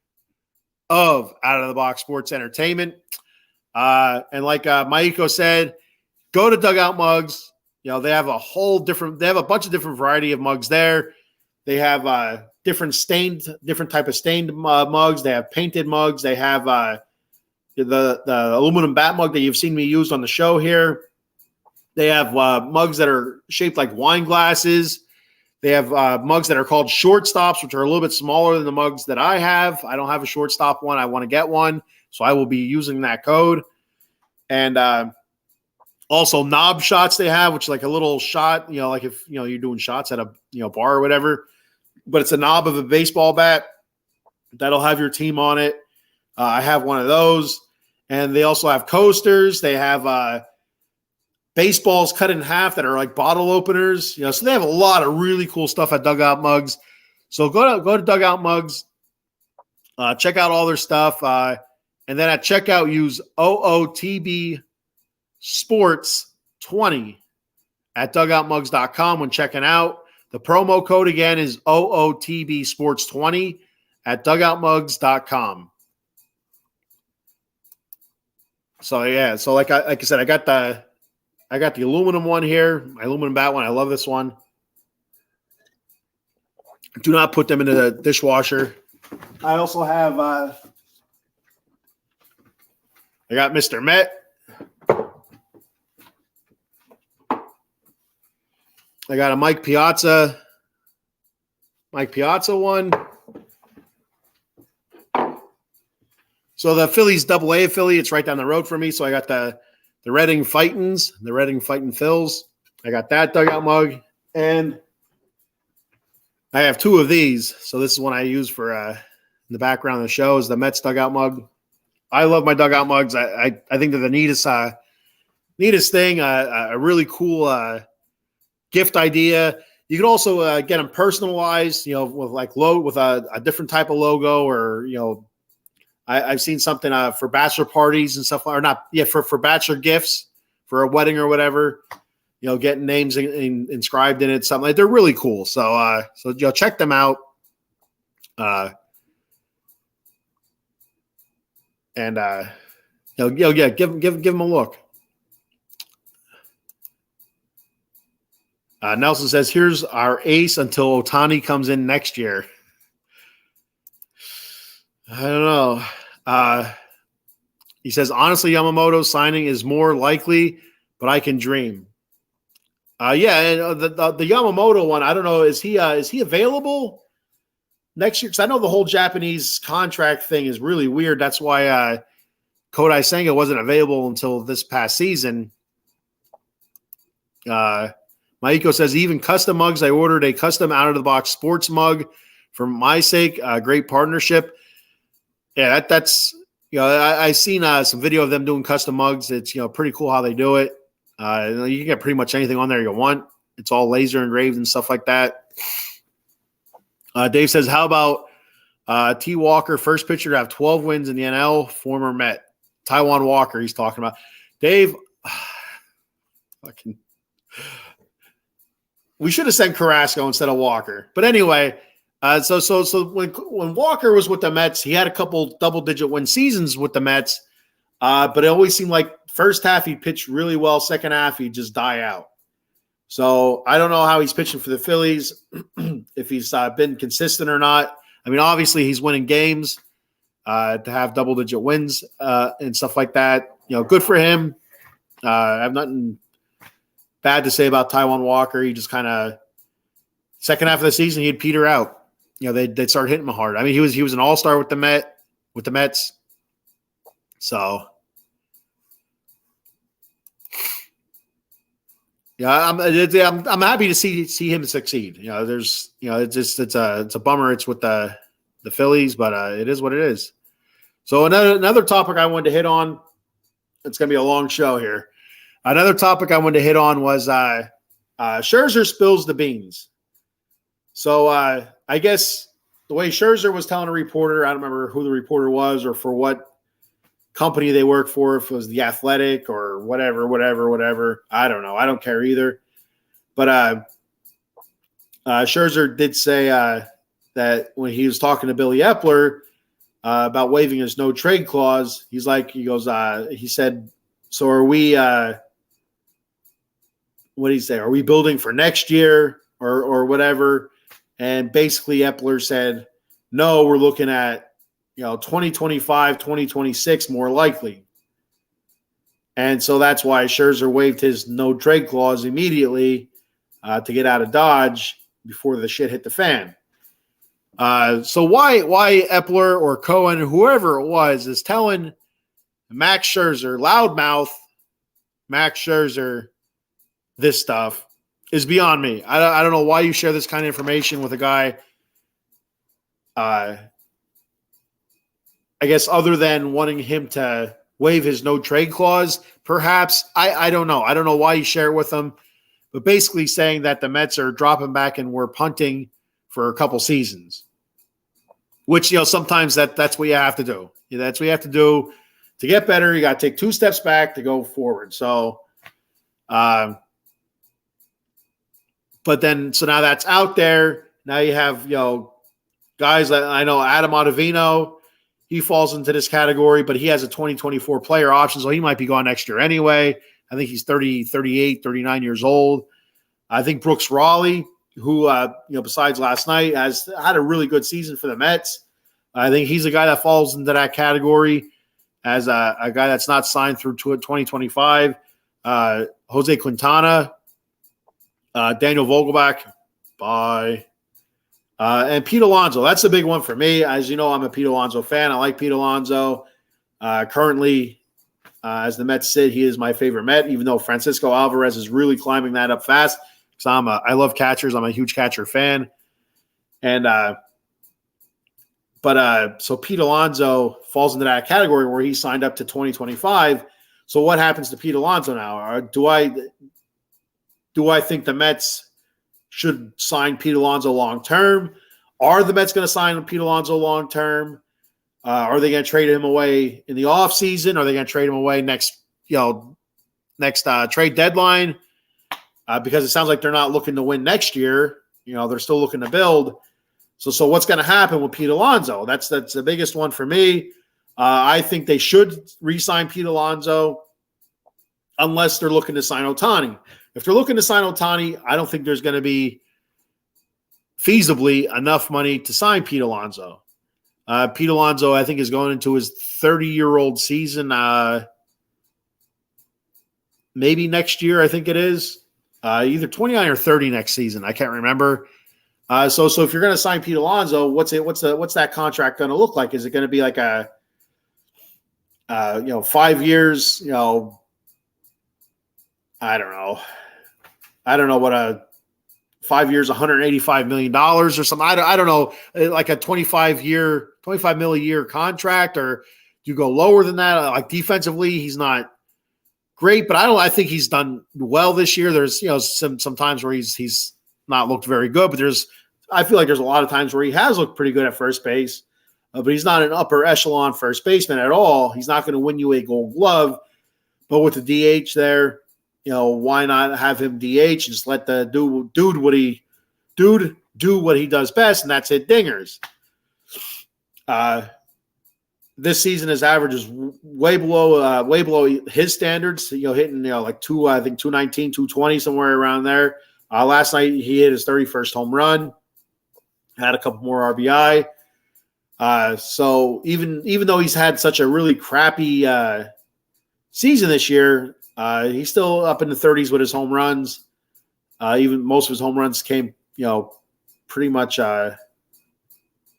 of Out of the Box Sports Entertainment. And like Maiko said, go to Dugout Mugs. They have a bunch of different variety of mugs there. They have different type of stained mugs. They have painted mugs. They have the aluminum bat mug that you've seen me use on the show here. They have mugs that are shaped like wine glasses. They have mugs that are called shortstops, which are a little bit smaller than the mugs that I have. I don't have a shortstop one. I want to get one, so I will be using that code. And also knob shots they have, which is like a little shot, like if, you're doing shots at a, bar or whatever, but it's a knob of a baseball bat that'll have your team on it. I have one of those. And they also have coasters. They have baseballs cut in half that are like bottle openers, so they have a lot of really cool stuff at Dugout Mugs. So go to Dugout Mugs, check out all their stuff. And then at checkout, use OOTB Sports 20 at dugoutmugs.com when checking out. The promo code again is OOTB Sports 20 at dugoutmugs.com. So yeah, so like I said, I got the aluminum one here, my aluminum bat one. I love this one. Do not put them into the dishwasher. I also have I got Mr. Met. I got a Mike Piazza one. So the Phillies AA affiliate, it's right down the road for me. So I got the Reading Fightins, the Reading Fightin' Phils. I got that dugout mug. And I have two of these. So this is one I use for in the background of the show is the Mets dugout mug. I love my dugout mugs. I think they're the neatest thing. A really cool gift idea. You can also get them personalized, with with a different type of logo, or I've seen something for bachelor parties and stuff, or not, for bachelor gifts for a wedding or whatever. Getting names inscribed in it, something like they're really cool. So check them out. Give them a look. Nelson says, "Here's our ace until Ohtani comes in next year." I don't know. He says, "Honestly, Yamamoto's signing is more likely, but I can dream." And the Yamamoto one, I don't know. Is he available next year? Because I know the whole Japanese contract thing is really weird. That's why Kodai Senga wasn't available until this past season. Maiko says, even custom mugs. I ordered a custom out-of-the-box sports mug for my sake. Great partnership. Yeah, that's I seen some video of them doing custom mugs. It's pretty cool how they do it. You can get pretty much anything on there you want. It's all laser engraved and stuff like that. Dave says, how about T. Walker, first pitcher to have 12 wins in the NL, former Met. Taiwan Walker he's talking about. Dave, we should have sent Carrasco instead of Walker. But anyway, so when Walker was with the Mets, he had a couple double-digit win seasons with the Mets, but it always seemed like first half he pitched really well, second half he'd just die out. So I don't know how he's pitching for the Phillies, if he's been consistent or not. I mean, obviously he's winning games to have double-digit wins and stuff like that. Good for him. I have nothing bad to say about Taiwan Walker. He just kind of second half of the season he'd peter out. They'd start hitting him hard. I mean, he was an all-star with the Mets. So yeah, I'm happy to see him succeed. It's a bummer it's with the Phillies, but it is what it is. So another topic I wanted to hit on. It's going to be a long show here. Another topic I wanted to hit on was Scherzer spills the beans. So I guess the way Scherzer was telling a reporter, I don't remember who the reporter was or for what company they work for, if it was The Athletic or whatever. I don't know. I don't care either. But Scherzer did say that when he was talking to Billy Epler about waiving his no trade clause, he said, so are we, what did he say? Are we building for next year or whatever? And basically Epler said, no, we're looking at, 2025, 2026 more likely. And so that's why Scherzer waived his no trade clause immediately to get out of Dodge before the shit hit the fan. So why Epler or Cohen, whoever it was, is telling Max Scherzer, loudmouth Max Scherzer, this stuff is beyond me. I don't know why you share this kind of information with a guy. I guess other than wanting him to waive his no trade clause, perhaps. I don't know. I don't know why you share it with him, but basically saying that the Mets are dropping back and we're punting for a couple seasons, which, sometimes that's what you have to do. That's what you have to do to get better. You got to take 2 steps back to go forward. So, but then, so now that's out there. Now you have, guys that I know, Adam Ottavino, he falls into this category, but he has a 2024 player option, so he might be gone next year anyway. I think he's 30, 38, 39 years old. I think Brooks Raleigh, who, besides last night, has had a really good season for the Mets. I think he's a guy that falls into that category as a guy that's not signed through 2025. Jose Quintana, Daniel Vogelbach, bye. And Pete Alonso, that's a big one for me. As you know, I'm a Pete Alonso fan. I like Pete Alonso. Currently, as the Mets sit, he is my favorite Met, even though Francisco Alvarez is really climbing that up fast. Because I love catchers. I'm a huge catcher fan. And so Pete Alonso falls into that category where he signed up to 2025. So what happens to Pete Alonso now? Do I think the Mets should sign Pete Alonso long term? Are the Mets going to sign Pete Alonso long term? Are they going to trade him away in the offseason? Are they going to trade him away next trade deadline? Because it sounds like they're not looking to win next year. They're still looking to build. So what's going to happen with Pete Alonso? That's the biggest one for me. I think they should re-sign Pete Alonso unless they're looking to sign Ohtani. If they're looking to sign Ohtani, I don't think there's going to be feasibly enough money to sign Pete Alonso. Pete Alonso, I think, is going into his 30-year-old season maybe next year, I think it is. Either 29 or 30 next season. I can't remember. So if you're going to sign Pete Alonso, what's that contract going to look like? Is it going to be like a 5 years, I don't know. I don't know what a 5 years, $185 million or something. I don't know, like a 25 million a year contract, or do you go lower than that? Like defensively, he's not great, but I think he's done well this year. There's some times where he's not looked very good, but I feel like there's a lot of times where he has looked pretty good at first base, but he's not an upper echelon first baseman at all. He's not going to win you a Gold Glove, but with the DH there, why not have him DH and just let the dude do what he does best, and that's hit dingers. This season, his average is way below his standards. Hitting like 219, 220, somewhere around there. Last night he hit his 31st home run, had a couple more RBI. So even though he's had such a really crappy season this year, he's still up in the 30s with his home runs. Even most of his home runs came, pretty much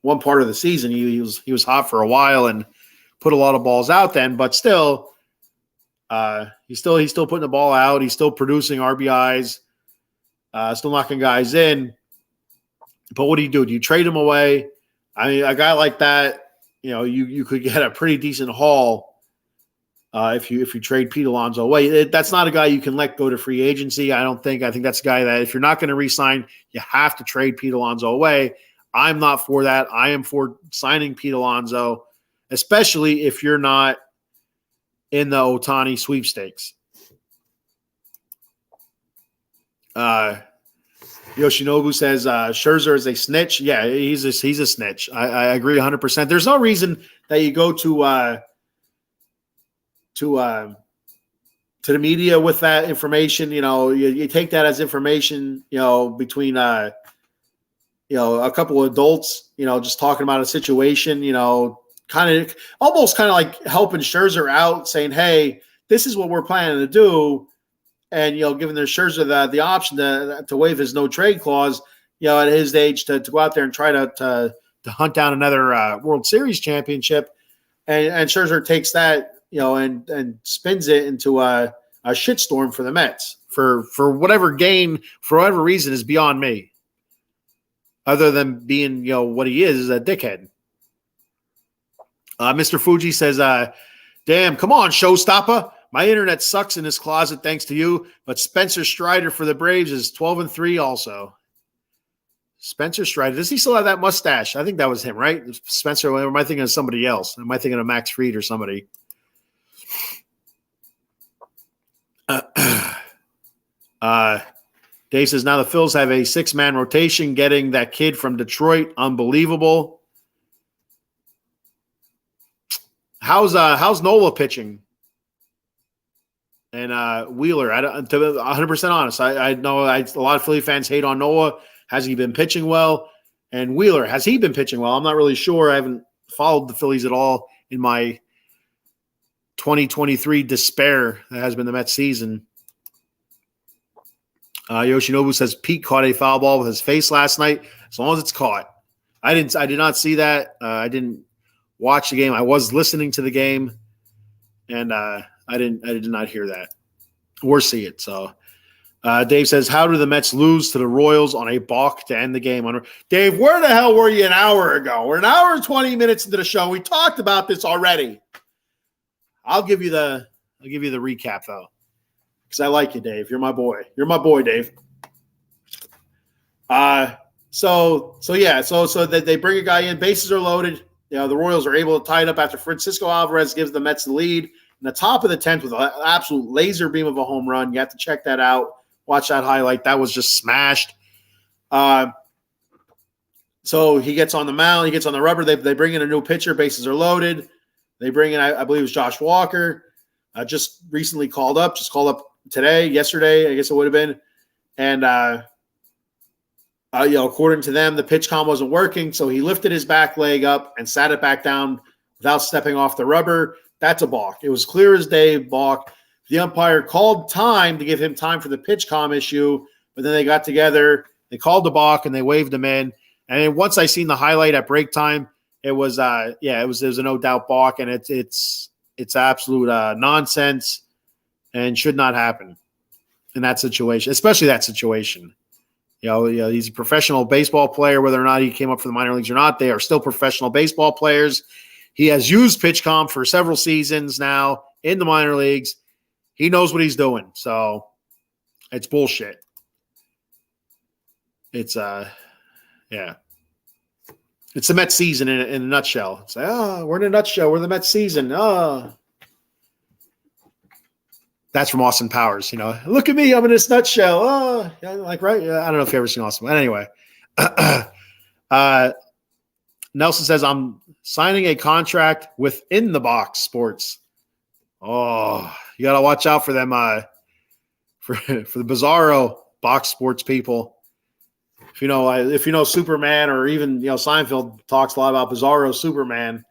one part of the season. He was hot for a while and put a lot of balls out then, but still, he's still putting the ball out. He's still producing RBIs, still knocking guys in. But what do you do? Do you trade him away? I mean, a guy like that, you could get a pretty decent haul if you trade Pete Alonso away. That's not a guy you can let go to free agency, I don't think. I think that's a guy that if you're not going to re-sign, you have to trade Pete Alonso away. I'm not for that. I am for signing Pete Alonso, especially if you're not in the Ohtani sweepstakes. Yoshinobu says Scherzer is a snitch. Yeah, he's a snitch. I agree 100%. There's no reason that you go to the media with that information. You take that as information, between a couple of adults, just talking about a situation, kind of like helping Scherzer out, saying, hey, this is what we're planning to do. And, giving the Scherzer the option to waive his no trade clause, at his age to go out there and try to hunt down another World Series championship. And Scherzer takes that, and spins it into a shitstorm for the Mets for whatever gain, for whatever reason is beyond me. Other than being, what he is a dickhead. Mr. Fuji says, damn, come on, showstopper. My internet sucks in this closet thanks to you, but Spencer Strider for the Braves is 12-3 also. Spencer Strider. Does he still have that mustache? I think that was him, right? Spencer, or am I thinking of somebody else? Am I thinking of Max Fried or somebody? Dave says, now the Phils have a 6-man rotation, getting that kid from Detroit. Unbelievable. How's Nola pitching? And Wheeler, to be 100% honest, I know a lot of Philly fans hate on Nola. Has he been pitching well? And Wheeler, has he been pitching well? I'm not really sure. I haven't followed the Phillies at all in my 2023 despair that has been the Mets season. Yoshinobu says Pete caught a foul ball with his face last night. As long as it's caught. I did not see that. I didn't watch the game. I was listening to the game, and I did not hear that or see it. So Dave says, how do the Mets lose to the Royals on a balk to end the game? Dave, where the hell were you an hour ago? We're an hour and 20 minutes into the show. We talked about this already. I'll give you the recap though, because I like you, Dave. You're my boy. You're my boy, Dave. So that they bring a guy in, bases are loaded. You know, the Royals are able to tie it up after Francisco Alvarez gives the Mets the lead in the top of the 10th with an absolute laser beam of a home run. You have to check that out. Watch that highlight. That was just smashed. So he gets on the mound. He gets on the rubber. They bring in a new pitcher. Bases are loaded. They bring in, I believe it was Josh Walker, just recently called up yesterday, I guess it would have been. And, according to them, the pitch comm wasn't working. So he lifted his back leg up and sat it back down without stepping off the rubber. That's a balk. It was clear as day, balk. The umpire called time to give him time for the pitch comm issue, but then they got together, they called the balk, and they waved him in. And then once I seen the highlight at break time, it was a no doubt balk, and it's absolute nonsense and should not happen in that situation, especially that situation. You know, he's a professional baseball player, whether or not he came up for the minor leagues or not. They are still professional baseball players. He has used pitch comm for several seasons now in the minor leagues. He knows what he's doing. So it's bullshit. It's It's the Mets season in a nutshell. It's like, we're in a nutshell. We're the Mets season. That's from Austin Powers. You know, look at me. I'm in this nutshell. Right? I don't know if you've ever seen Austin. But anyway, Nelson says, I'm signing a contract within the box sports. Oh, you got to watch out for them for the Bizarro box sports people. If you know Superman, or even Seinfeld talks a lot about Bizarro Superman.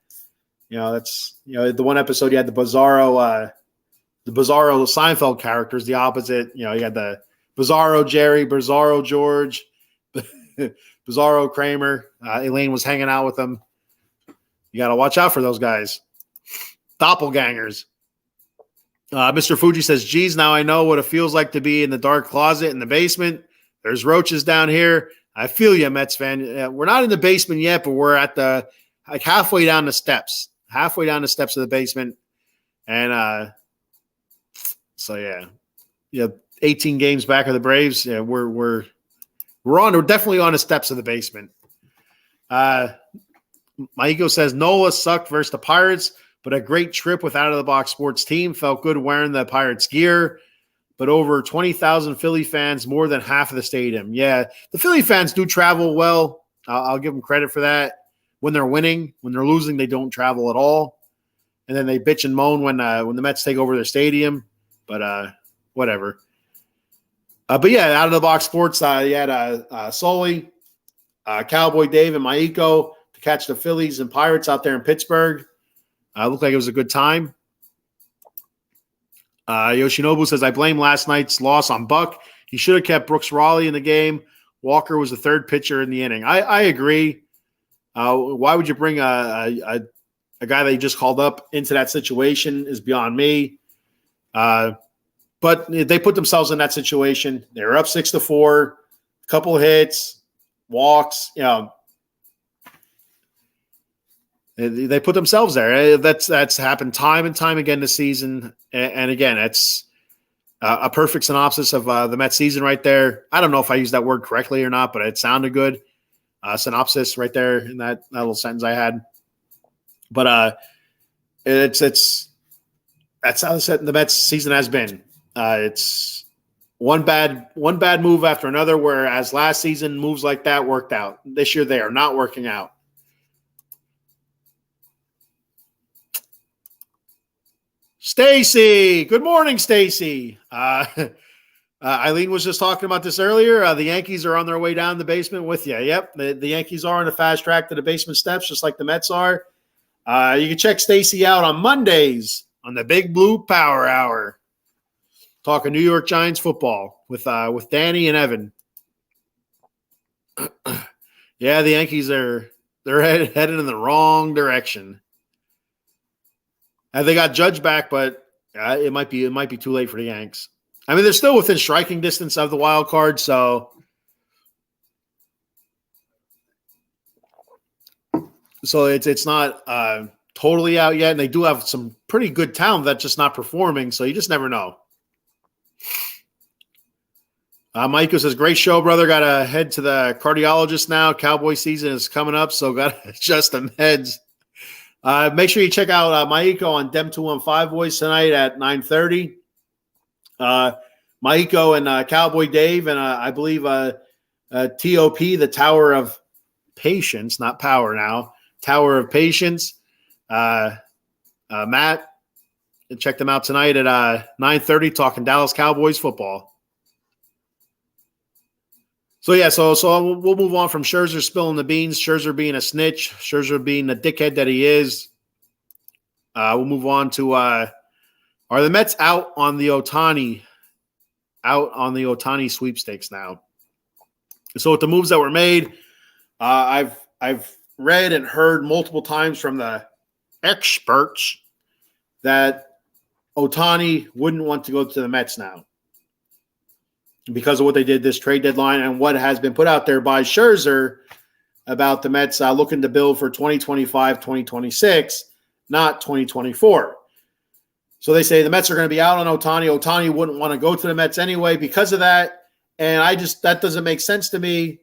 That's the one episode you had the Bizarro Seinfeld characters, the opposite. You had the Bizarro Jerry, Bizarro George, Bizarro Kramer. Elaine was hanging out with them. You got to watch out for those guys. Doppelgangers. Mr. Fuji says, geez, now I know what it feels like to be in the dark closet in the basement. There's roaches down here. I feel you, Mets fan. We're not in the basement yet, but we're at the halfway down the steps of the basement. And so 18 games back of the Braves. Yeah, we're definitely on the steps of the basement. Maiko says Nola sucked versus the Pirates, but a great trip with out of the box sports team. Felt good wearing the Pirates gear. But over 20,000 Philly fans, more than half of the stadium. Yeah, the Philly fans do travel well. I'll give them credit for that. When they're winning, when they're losing, they don't travel at all. And then they bitch and moan when the Mets take over their stadium. But whatever. But yeah, out of the box sports, you had Sully, Cowboy Dave, and Maiko to catch the Phillies and Pirates out there in Pittsburgh. Looked like it was a good time. Yoshinobu says, I blame last night's loss on Buck. He should have kept Brooks Raleigh in the game. Walker was the third pitcher in the inning. I agree. Why would you bring a guy that you just called up into that situation is beyond me. But they put themselves in that situation. They were up 6-4, a couple of hits, walks, They put themselves there. That's happened time and time again this season. And again, it's a perfect synopsis of the Mets season right there. I don't know if I used that word correctly or not, but it sounded good. Synopsis right there in that little sentence I had. But that's how the Mets season has been. It's one bad move after another, whereas last season moves like that worked out. This year they are not working out. Stacy, good morning, Stacy. Eileen was just talking about this earlier. The Yankees are on their way down the basement with you. Yep, the Yankees are on the fast track to the basement steps, just like the Mets are. You can check Stacy out on Mondays on the Big Blue Power Hour. talking New York Giants football with Danny and Evan. Yeah, the Yankees they're headed in the wrong direction. And they got Judge back, but it might be too late for the Yanks. I mean, they're still within striking distance of the wild card, so it's not totally out yet. And they do have some pretty good talent that's just not performing, so you just never know. Michael says, great show, brother. Got to head to the cardiologist now. Cowboy season is coming up, so got to adjust the meds. Make sure you check out Maiko on Dem 215 Voice tonight at 9:30. Maiko and Cowboy Dave and I believe TOP, the Tower of Patience, not Power now, Tower of Patience. Matt, and check them out tonight at 9:30 talking Dallas Cowboys football. So, yeah, so we'll move on from Scherzer spilling the beans, Scherzer being a snitch, Scherzer being the dickhead that he is. We'll move on to are the Mets out on the Ohtani sweepstakes now? So with the moves that were made, I've read and heard multiple times from the experts that Ohtani wouldn't want to go to the Mets now, because of what they did this trade deadline and what has been put out there by Scherzer about the Mets looking to build for 2025, 2026, not 2024. So they say the Mets are going to be out on Ohtani. Ohtani wouldn't want to go to the Mets anyway because of that. And that doesn't make sense to me,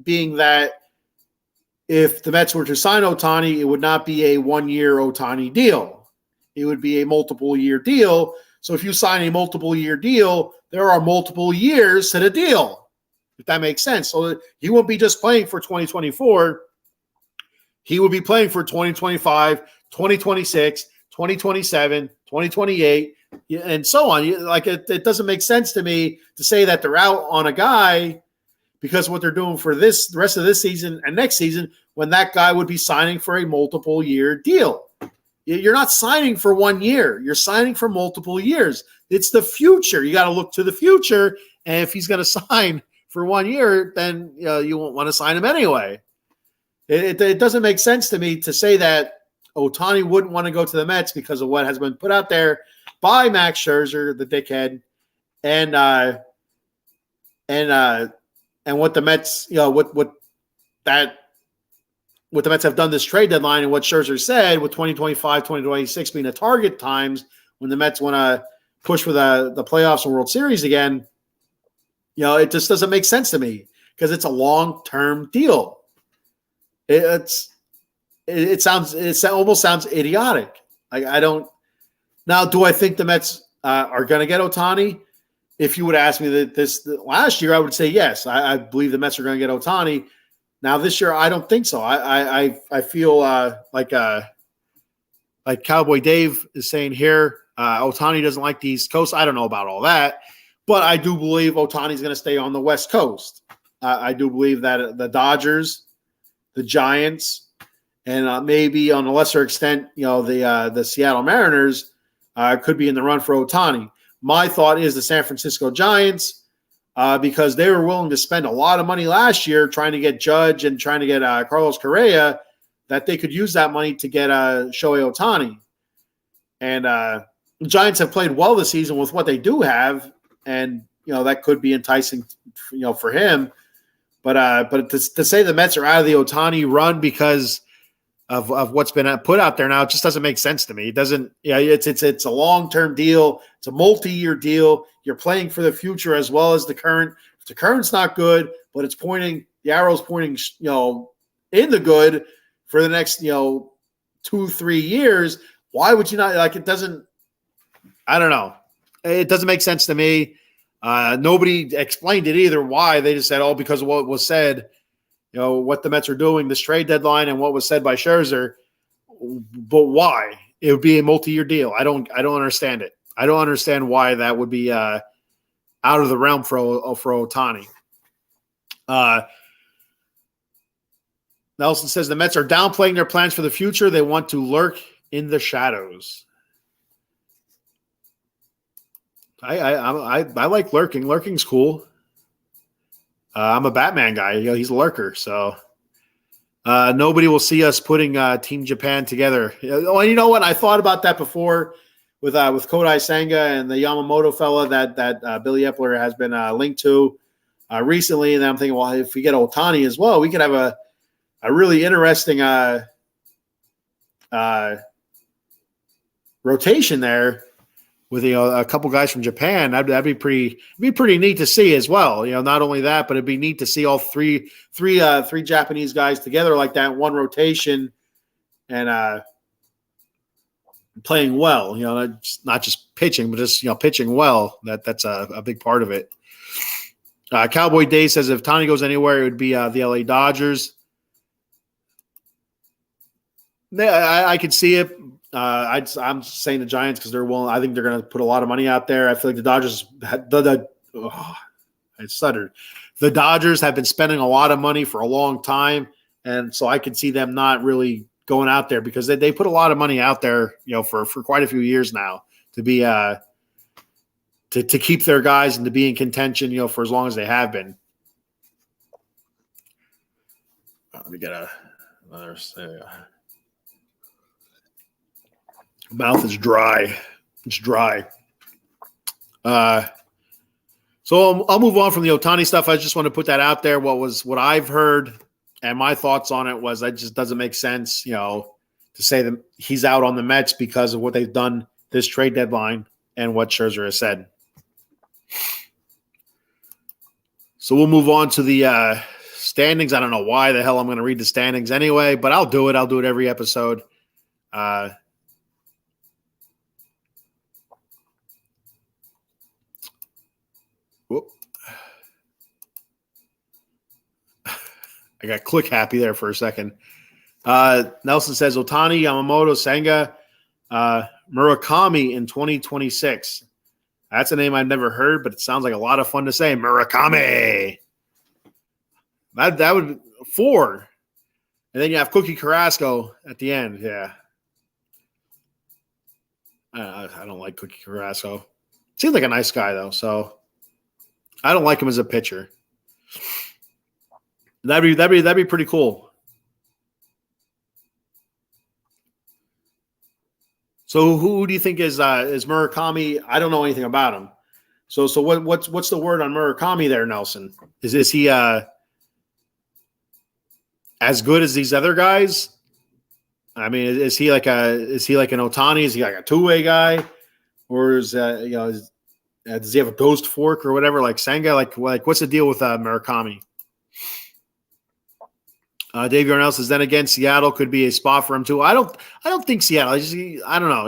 being that if the Mets were to sign Ohtani, it would not be a one-year Ohtani deal. It would be a multiple-year deal. So if you sign a multiple-year deal, there are multiple years to the deal, if that makes sense. So he won't be just playing for 2024. He will be playing for 2025, 2026, 2027, 2028, and so on. Like it doesn't make sense to me to say that they're out on a guy because of what they're doing for the rest of this season and next season, when that guy would be signing for a multiple-year deal. You're not signing for 1 year. You're signing for multiple years. It's the future. You got to look to the future. And if he's going to sign for 1 year, then you won't want to sign him anyway. It doesn't make sense to me to say that Ohtani wouldn't want to go to the Mets because of what has been put out there by Max Scherzer, the dickhead, and what the Mets, what the Mets have done this trade deadline, and what Scherzer said with 2025, 2026 being the target times when the Mets want to push for the playoffs and World Series again. It just doesn't make sense to me because it's a long-term deal. It almost sounds idiotic. I don't. Now, do I think the Mets are going to get Ohtani? If you would ask me this last year, I would say yes. I believe the Mets are going to get Ohtani. Now this year, I don't think so. I feel like Cowboy Dave is saying here, Ohtani doesn't like the East Coast. I don't know about all that, but I do believe Ohtani's going to stay on the West Coast. I do believe that the Dodgers, the Giants, and maybe on a lesser extent, the Seattle Mariners could be in the run for Ohtani. My thought is the San Francisco Giants, because they were willing to spend a lot of money last year trying to get Judge and trying to get Carlos Correa, that they could use that money to get Shohei Ohtani. And the Giants have played well this season with what they do have, and that could be enticing, for him. But to say the Mets are out of the Ohtani run because of what's been put out there now, it just doesn't make sense to me. It doesn't. It's a long-term deal. It's a multi-year deal. You're playing for the future as well as the current. If the current's not good, but it's pointing, the arrow's pointing, in the good for the next, 2-3 years. Why would you not? It doesn't. I don't know. It doesn't make sense to me. Nobody explained it either. Why? They just said, because of what was said. What the Mets are doing, this trade deadline, and what was said by Scherzer. But why? It would be a multi-year deal. I don't understand it. I don't understand why that would be out of the realm for Ohtani. Nelson says the Mets are downplaying their plans for the future. They want to lurk in the shadows. I like lurking. Lurking's cool. I'm a Batman guy. He's a lurker, so nobody will see us putting Team Japan together. Oh, and you know what? I thought about that before with Kodai Senga and the Yamamoto fella that Billy Epler has been linked to recently, and then I'm thinking, well, if we get Otani as well, we could have a really interesting rotation there with a couple guys from Japan. That'd be pretty neat to see as well. Not only that, but it'd be neat to see all three Japanese guys together like that in one rotation and playing well. Not just pitching, but just pitching well. That's a big part of it. Cowboy Day says if Tani goes anywhere, it would be the LA Dodgers. I could see it. I'm saying the Giants because they're willing. I think they're going to put a lot of money out there. I feel like the Dodgers I stuttered. The Dodgers have been spending a lot of money for a long time, and so I could see them not really going out there because they put a lot of money out there, for quite a few years now to be to keep their guys and to be in contention, for as long as they have been. Let me get another. Mouth is dry. It's dry. So I'll move on from the Otani stuff. I just want to put that out there. What I've heard and my thoughts on it was that just doesn't make sense, to say that he's out on the Mets because of what they've done this trade deadline and what Scherzer has said. So we'll move on to the standings. I don't know why the hell I'm going to read the standings anyway, but I'll do it. I'll do it every episode. I got click happy there for a second. Nelson says Otani, Yamamoto, Senga, Murakami in 2026. That's a name I've never heard, but it sounds like a lot of fun to say. Murakami. That would be 4. And then you have Cookie Carrasco at the end. Yeah. I don't like Cookie Carrasco. Seems like a nice guy, though, so I don't like him as a pitcher. That'd be pretty cool. So who do you think is Murakami? I don't know anything about him. So what's the word on Murakami there, Nelson? Is he as good as these other guys? I mean, is he like an Otani? Is he like a two-way guy, or is does he have a ghost fork or whatever like Senga? Like what's the deal with Murakami? Dave Yarnell says, then again, Seattle could be a spot for him too. I don't think Seattle. I don't know.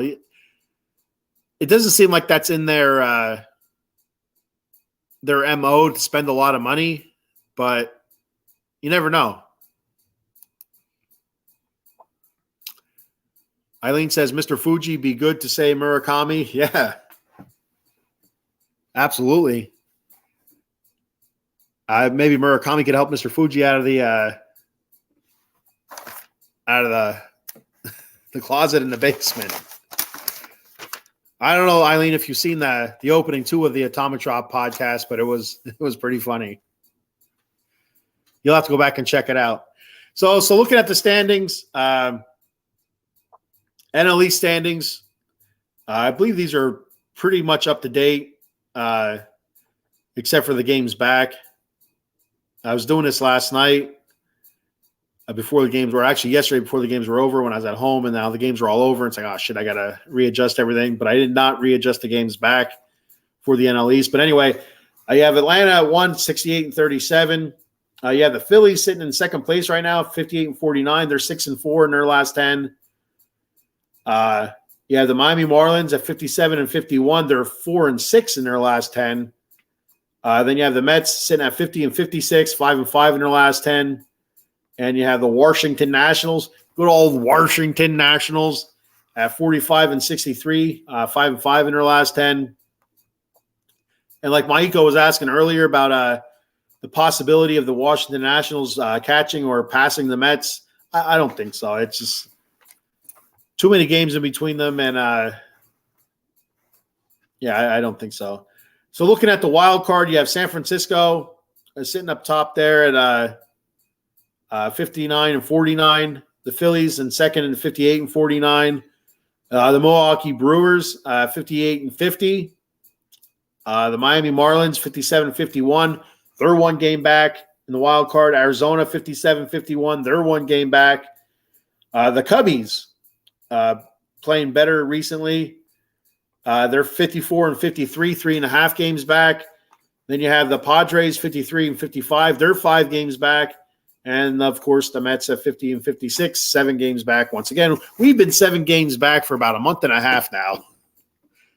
It doesn't seem like that's in their MO to spend a lot of money, but you never know. Eileen says, Mr. Fuji, be good to say Murakami. Yeah, absolutely. Maybe Murakami could help Mr. Fuji out of the closet in the basement. I don't know, Eileen, if you've seen the opening 2 of the Atomitrop podcast, but it was pretty funny. You'll have to go back and check it out. So looking at the standings, NL East standings, I believe these are pretty much up to date, except for the games back. I was doing this last night. Before the games were actually yesterday before the games were over when I was at home, and now the games are all over. It's like, oh shit, I got to readjust everything, but I did not readjust the games back for the NL East. But anyway, you have Atlanta at 168-37. You have the Phillies sitting in second place right now, 58-49. They're 6-4 in their last 10. You have the Miami Marlins at 57-51. They're 4-6 in their last 10. Then you have the Mets sitting at 50-56, 5-5 in their last 10. And you have the Washington Nationals, good old Washington Nationals at 45-63, 5-5 in their last 10. And like Maiko was asking earlier about the possibility of the Washington Nationals catching or passing the Mets, I don't think so. It's just too many games in between them, and Yeah, I don't think so. So looking at the wild card, you have San Francisco sitting up top there at 59 and 49. The Phillies in second and 58 and 49. The Milwaukee Brewers 58 and 50. The Miami Marlins 57 and 51. They're one game back in the wild card. Arizona 57-51. They're one game back. The Cubbies playing better recently. They're 54 and 53, 3.5 games back. Then you have the Padres 53 and 55. They're 5 games back. And, of course, the Mets at 50 and 56, 7 games back. Once again, we've been 7 games back for about a month and a half now.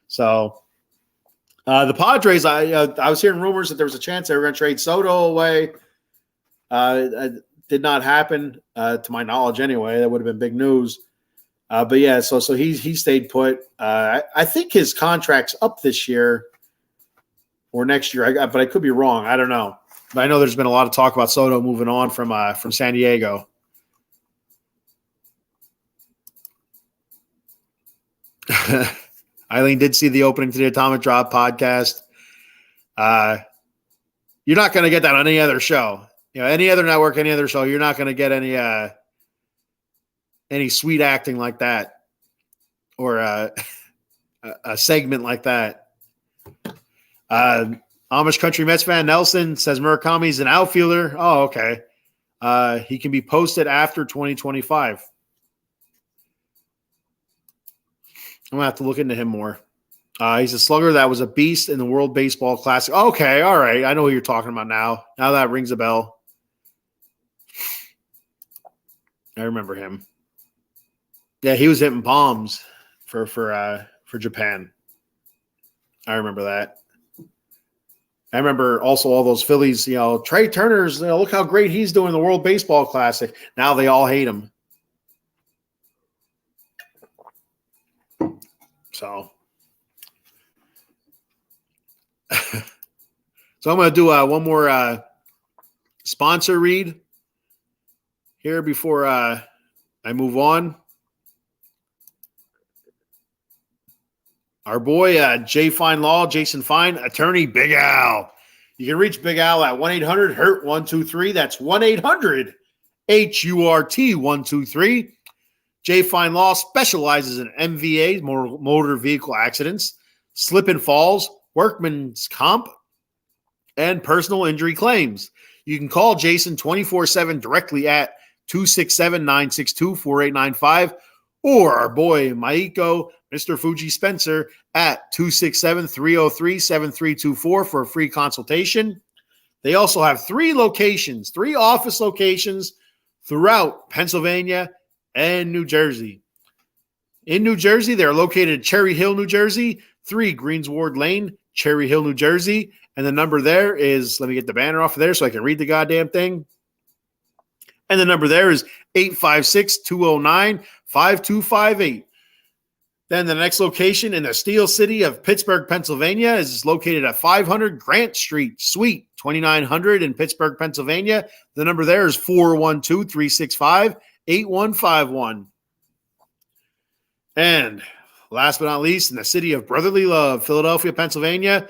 So the Padres, I was hearing rumors that there was a chance they were going to trade Soto away. It did not happen, to my knowledge anyway. That would have been big news. But, yeah, so he stayed put. I think his contract's up this year or next year, but I could be wrong. I don't know. But I know there's been a lot of talk about Soto moving on from San Diego. Eileen did see the opening to the Atomic Drop podcast. You're not going to get that on any other show. You know, any other network, any other show, you're not going to get any sweet acting like that or a segment like that. Amish Country Mets fan Nelson says Murakami's an outfielder. Oh, okay. He can be posted after 2025. I'm going to have to look into him more. He's a slugger that was a beast in the World Baseball Classic. Okay, all right. I know who you're talking about now. Now that rings a bell. I remember him. Yeah, he was hitting bombs for Japan. I remember that. I remember also all those Phillies, Trey Turner's, look how great he's doing in the World Baseball Classic. Now they all hate him. So I'm going to do one more sponsor read here before I move on. Our boy, Jason Fine, attorney Big Al. You can reach Big Al at 1-800-HURT-123. That's 1-800-HURT-123. J Fine Law specializes in MVA, motor vehicle accidents, slip and falls, workman's comp, and personal injury claims. You can call Jason 24/7 directly at 267-962-4895 or our boy Maiko, Mr. Fuji Spencer, at 267-303-7324 for a free consultation. They also have 3 office locations throughout Pennsylvania and New Jersey. In New Jersey, they're located at Cherry Hill, New Jersey, 3 Greensward Lane, Cherry Hill, New Jersey. And the number there is, let me get the banner off of there so I can read the goddamn thing. And the number there is 856-209-5258. Then the next location in the Steel City of Pittsburgh, Pennsylvania is located at 500 Grant Street, Suite 2900 in Pittsburgh, Pennsylvania. The number there is 412-365-8151. And last but not least, in the city of Brotherly Love, Philadelphia, Pennsylvania,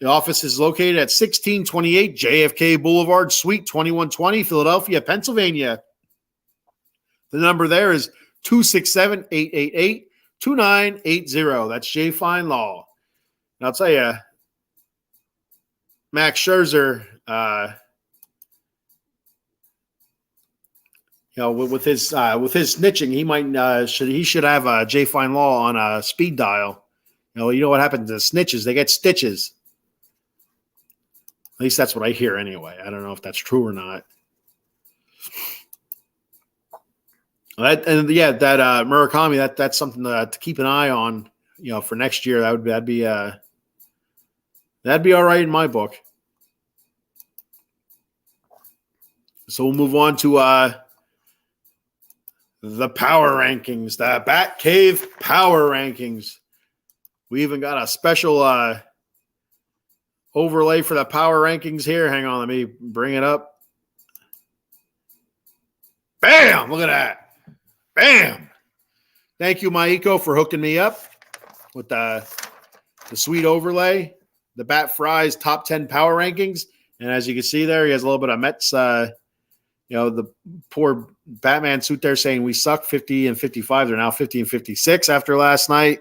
the office is located at 1628 JFK Boulevard, Suite 2120, Philadelphia, Pennsylvania. The number there is 267-888-2980. That's J Fine Law. And I'll tell you, Max Scherzer, with his snitching, he should have a J Fine Law on a speed dial. You know what happens to snitches? They get stitches. At least that's what I hear anyway. I don't know if that's true or not. That Murakami, that's something to keep an eye on, for next year. That'd be all right in my book. So we'll move on to the power rankings, the Bat Cave power rankings. We even got a special overlay for the power rankings here. Hang on, let me bring it up. Bam! Look at that. Bam! Thank you, Maiko, for hooking me up with the the sweet overlay, the Bat Frie's top 10 power rankings. And as you can see there, he has a little bit of Mets, the poor Batman suit there saying we suck 50 and 55. They're now 50 and 56 after last night.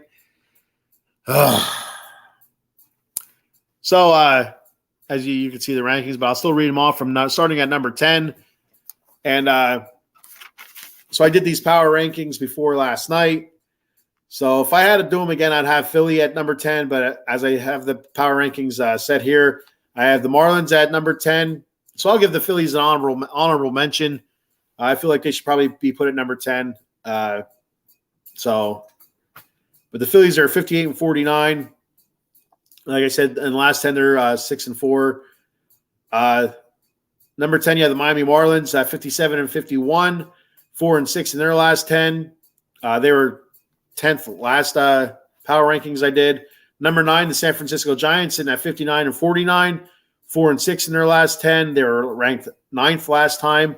So as you can see the rankings, but I'll still read them off from starting at number 10. And so I did these power rankings before last night. So if I had to do them again, I'd have Philly at number 10. But as I have the power rankings set here, I have the Marlins at number 10. So I'll give the Phillies an honorable mention. I feel like they should probably be put at number 10. But the Phillies are 58 and 49. Like I said, in the last 10, they're 6 and 4. Number 10, you have the Miami Marlins at 57 and 51, 4 and 6 in their last 10. They were 10th last power rankings I did. Number 9, the San Francisco Giants sitting at 59 and 49, 4 and 6 in their last 10. They were ranked 9th last time.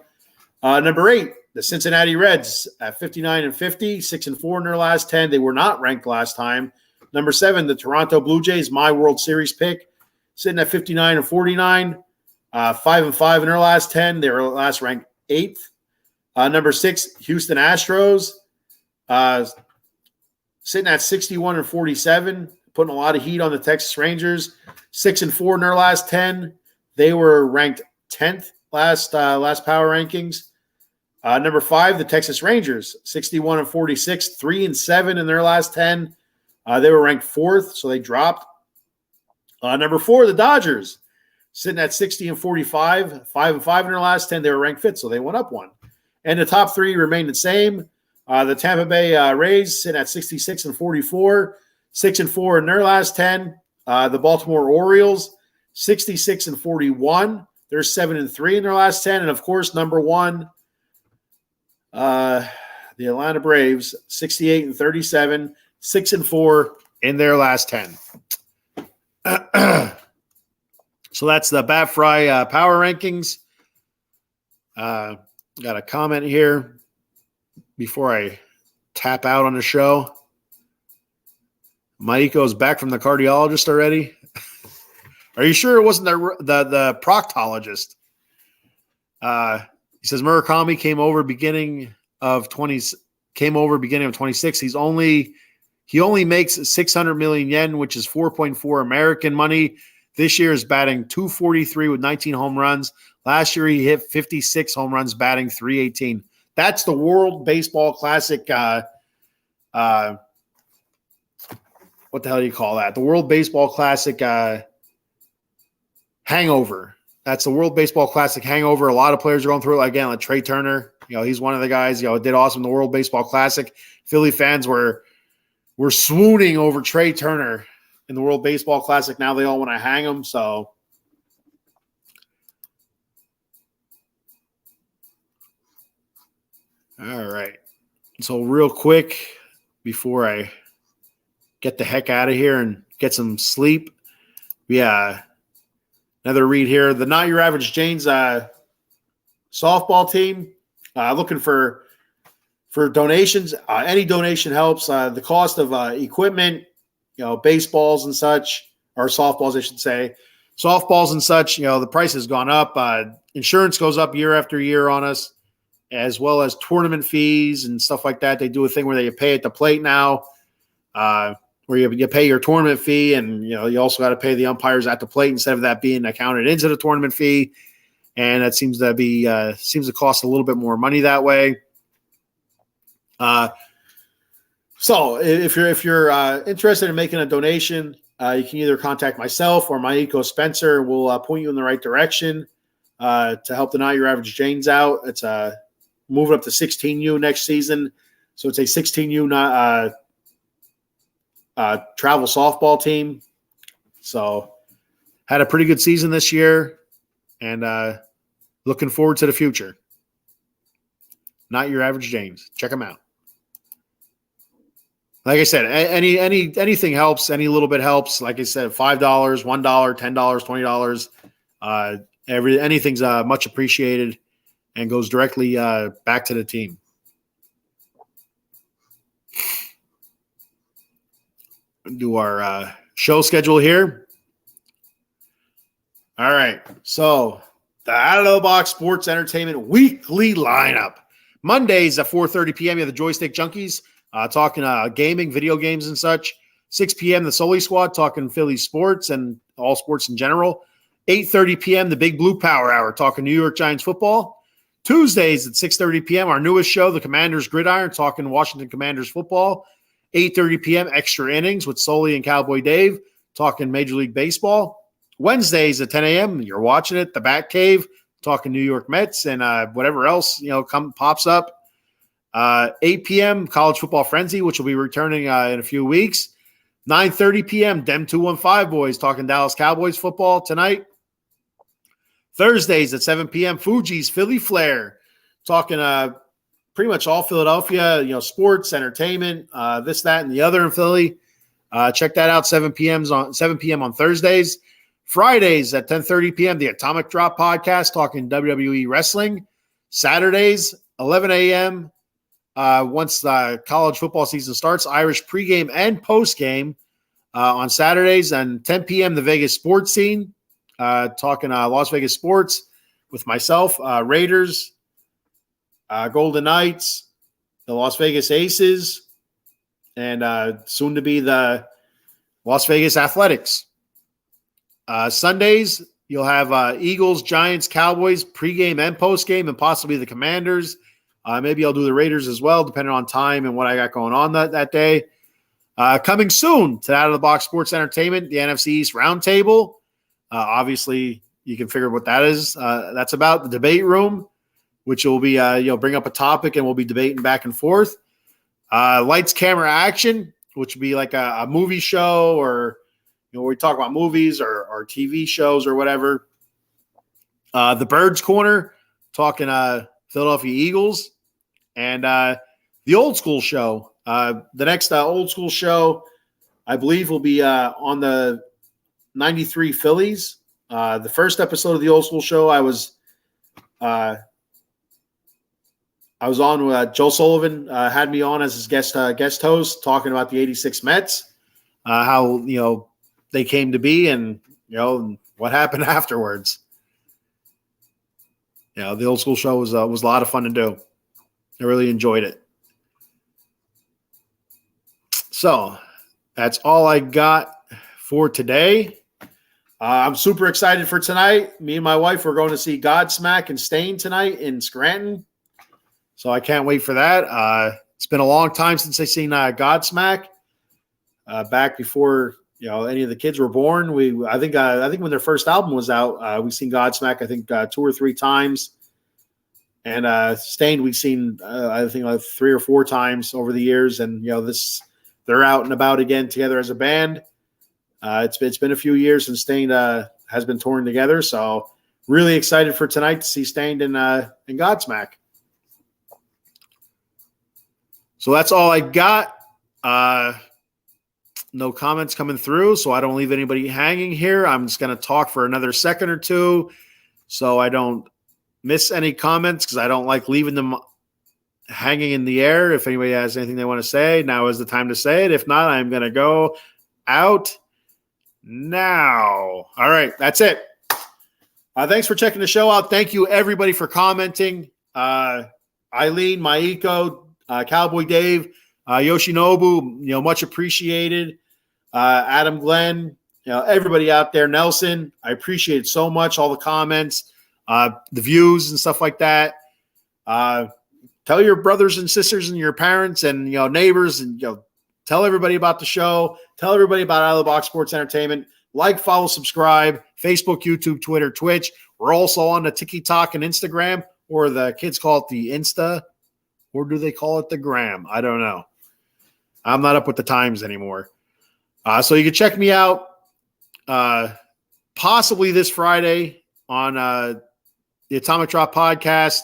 Number 8, the Cincinnati Reds at 59 and 50, 6 and 4 in their last 10. They were not ranked last time. Number 7, the Toronto Blue Jays, my World Series pick, sitting at 59 and 49, 5 and 5 in their last 10. They were last ranked 8th. Number 6, Houston Astros, sitting at 61 and 47, putting a lot of heat on the Texas Rangers, 6 and 4 in their last 10. They were ranked 10th last power rankings. Number 5, the Texas Rangers, 61 and 46, 3 and 7 in their last 10. They were ranked 4th, so they dropped. Number 4, the Dodgers, sitting at 60 and 45, 5 and 5 in their last 10. They were ranked 5th, so they went up 1. And the top 3 remained the same. The Tampa Bay Rays sitting at 66 and 44, 6 and 4 in their last 10. The Baltimore Orioles, 66 and 41. They're 7 and 3 in their last 10. And, of course, number 1, the Atlanta Braves, 68 and 37, 6 and 4 in their last 10. So that's the Bat Frie power rankings. Got a comment here before I tap out on the show. Maiko's back from the cardiologist already. Are you sure it wasn't the proctologist? He says Murakami came over beginning of 26. He only makes 600 million yen, which is 4.4 American money. This year is batting 243 with 19 home runs. Last year he hit 56 home runs, batting 318. That's the World Baseball Classic. What the hell do you call that? The World Baseball Classic hangover. That's the World Baseball Classic hangover. A lot of players are going through it. Again, like Trey Turner. He's one of the guys. Did awesome in the World Baseball Classic. Philly fans were swooning over Trey Turner in the World Baseball Classic. Now they all want to hang him. So. All right. So real quick, before I get the heck out of here and get some sleep, another read here. The Not Your Average Janes softball team looking for donations. Any donation helps. The cost of equipment, baseballs and such, or softballs, I should say. Softballs and such, the price has gone up. Insurance goes up year after year on us, as well as tournament fees and stuff like that. They do a thing where they pay at the plate now, where you pay your tournament fee, and you also got to pay the umpires at the plate instead of that being accounted into the tournament fee. And that seems to cost a little bit more money that way. So if you're interested in making a donation, you can either contact myself or Maiko Spencer. We'll point you in the right direction to help the Not Your Average Janes out. It's moving up to 16U next season, so it's a 16U travel softball team. So had a pretty good season this year, and looking forward to the future. Not Your Average Janes. Check them out. Like I said, anything helps. Any little bit helps. Like I said, $5, $1, $10, $20. Anything's much appreciated and goes directly back to the team. Do our Show schedule here. All right. So the Out of the Box Sports Entertainment weekly lineup. Mondays at 4:30 p.m. You have the Joystick Junkies talking gaming, video games, and such. 6 p.m. the Sully Squad talking Philly sports and all sports in general. 8:30 p.m. the Big Blue Power Hour talking New York Giants football. Tuesdays at 6:30 p.m. our newest show, the Commanders Gridiron, talking Washington Commanders football. 8:30 p.m. extra innings with Sully and Cowboy Dave talking Major League Baseball. Wednesdays at 10 a.m. you're watching it, the Bat Cave talking New York Mets and whatever else pops up. 8 p.m. College Football Frenzy, which will be returning in a few weeks. 9:30 p.m. Dem 215 boys talking Dallas Cowboys football tonight. Thursdays at 7 p.m. Fuji's Philly Flair talking pretty much all Philadelphia, sports, entertainment, this, that, and the other in Philly. Check that out. 7 p.m. on Thursdays. Fridays at 10:30 p.m. the Atomic Drop podcast talking WWE wrestling. Saturdays 11 a.m. Once the college football season starts, Irish pregame and postgame on Saturdays, and 10 p.m. the Vegas sports scene, talking Las Vegas sports with myself, Raiders, Golden Knights, the Las Vegas Aces, and soon to be the Las Vegas Athletics. Sundays, you'll have Eagles, Giants, Cowboys, pregame and postgame, and possibly the Commanders. Maybe I'll do the Raiders as well, depending on time and what I got going on that day. Coming soon to Out of the Box Sports Entertainment, the NFC East Roundtable. Obviously, you can figure what that is. That's about the debate room, which will be bring up a topic and we'll be debating back and forth. Lights, camera, action, which would be like a movie show or where we talk about movies or TV shows or whatever. The Birds Corner, talking Philadelphia Eagles. And the Old School Show. The next Old School Show, I believe, will be on the 93 Phillies. The first episode of the Old School Show, I was on with Joe Sullivan, had me on as his guest host, talking about the 86 Mets, how they came to be, and what happened afterwards. The Old School Show was a lot of fun to do. I really enjoyed it. So that's all I got for today. I'm super excited for tonight. Me and my wife, we're going to see Godsmack and Stain tonight in Scranton. So I can't wait for that. It's been a long time since I've seen Godsmack. Back before any of the kids were born. I think when their first album was out, we've seen Godsmack, I think 2 or 3 times. And Stained, we've seen, I think, like 3 or 4 times over the years. And, they're out and about again together as a band. It's been a few years since Stained has been touring together. So really excited for tonight to see Stained in Godsmack. So that's all I got. No comments coming through, so I don't leave anybody hanging here. I'm just going to talk for another second or two so I don't miss any comments, because I don't like leaving them hanging in the air. If anybody has anything they want to say, now is the time to say it. If not, I'm going to go out now. All right, that's it. Thanks for checking the show out. Thank you, everybody, for commenting. Eileen, Maiko, Cowboy Dave, Yoshinobu, much appreciated. Adam Glenn, everybody out there, Nelson, I appreciate it so much. All the comments, the views and stuff like that. Tell your brothers and sisters and your parents and, neighbors, and, tell everybody about the show. Tell everybody about Out of the Box Sports Entertainment. Like, follow, subscribe, Facebook, YouTube, Twitter, Twitch. We're also on the TikTok and Instagram, or the kids call it the Insta, or do they call it the Gram? I don't know. I'm not up with the times anymore. So you can check me out possibly this Friday on the Atomic Drop podcast.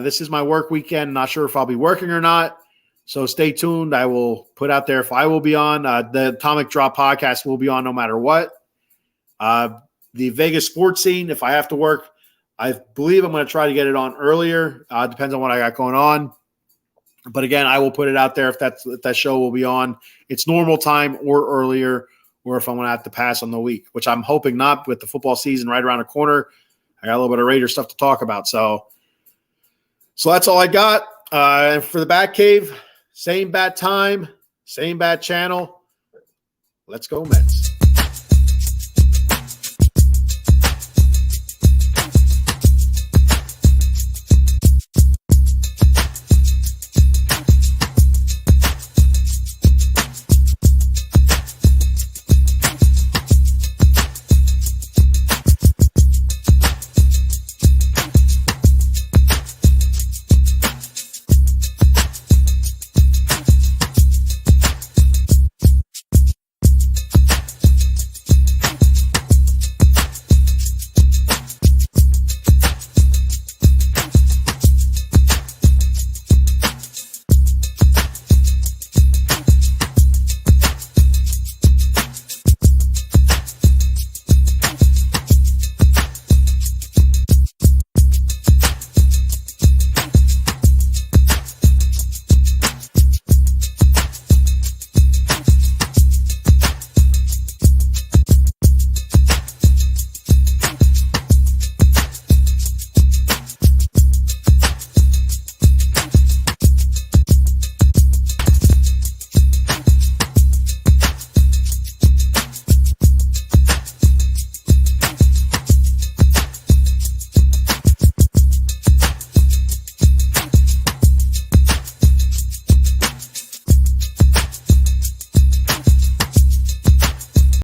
This is my work weekend. Not sure if I'll be working or not. So stay tuned. I will put out there if I will be on. The Atomic Drop podcast will be on no matter what. The Vegas sports scene, if I have to work, I believe I'm going to try to get it on earlier. Depends on what I got going on. But again, I will put it out there if that show will be on its normal time or earlier, or if I'm going to have to pass on the week, which I'm hoping not with the football season right around the corner. I got a little bit of Raider stuff to talk about. So that's all I got. And for the Bat Cave, same bat time, same bat channel. Let's go Mets.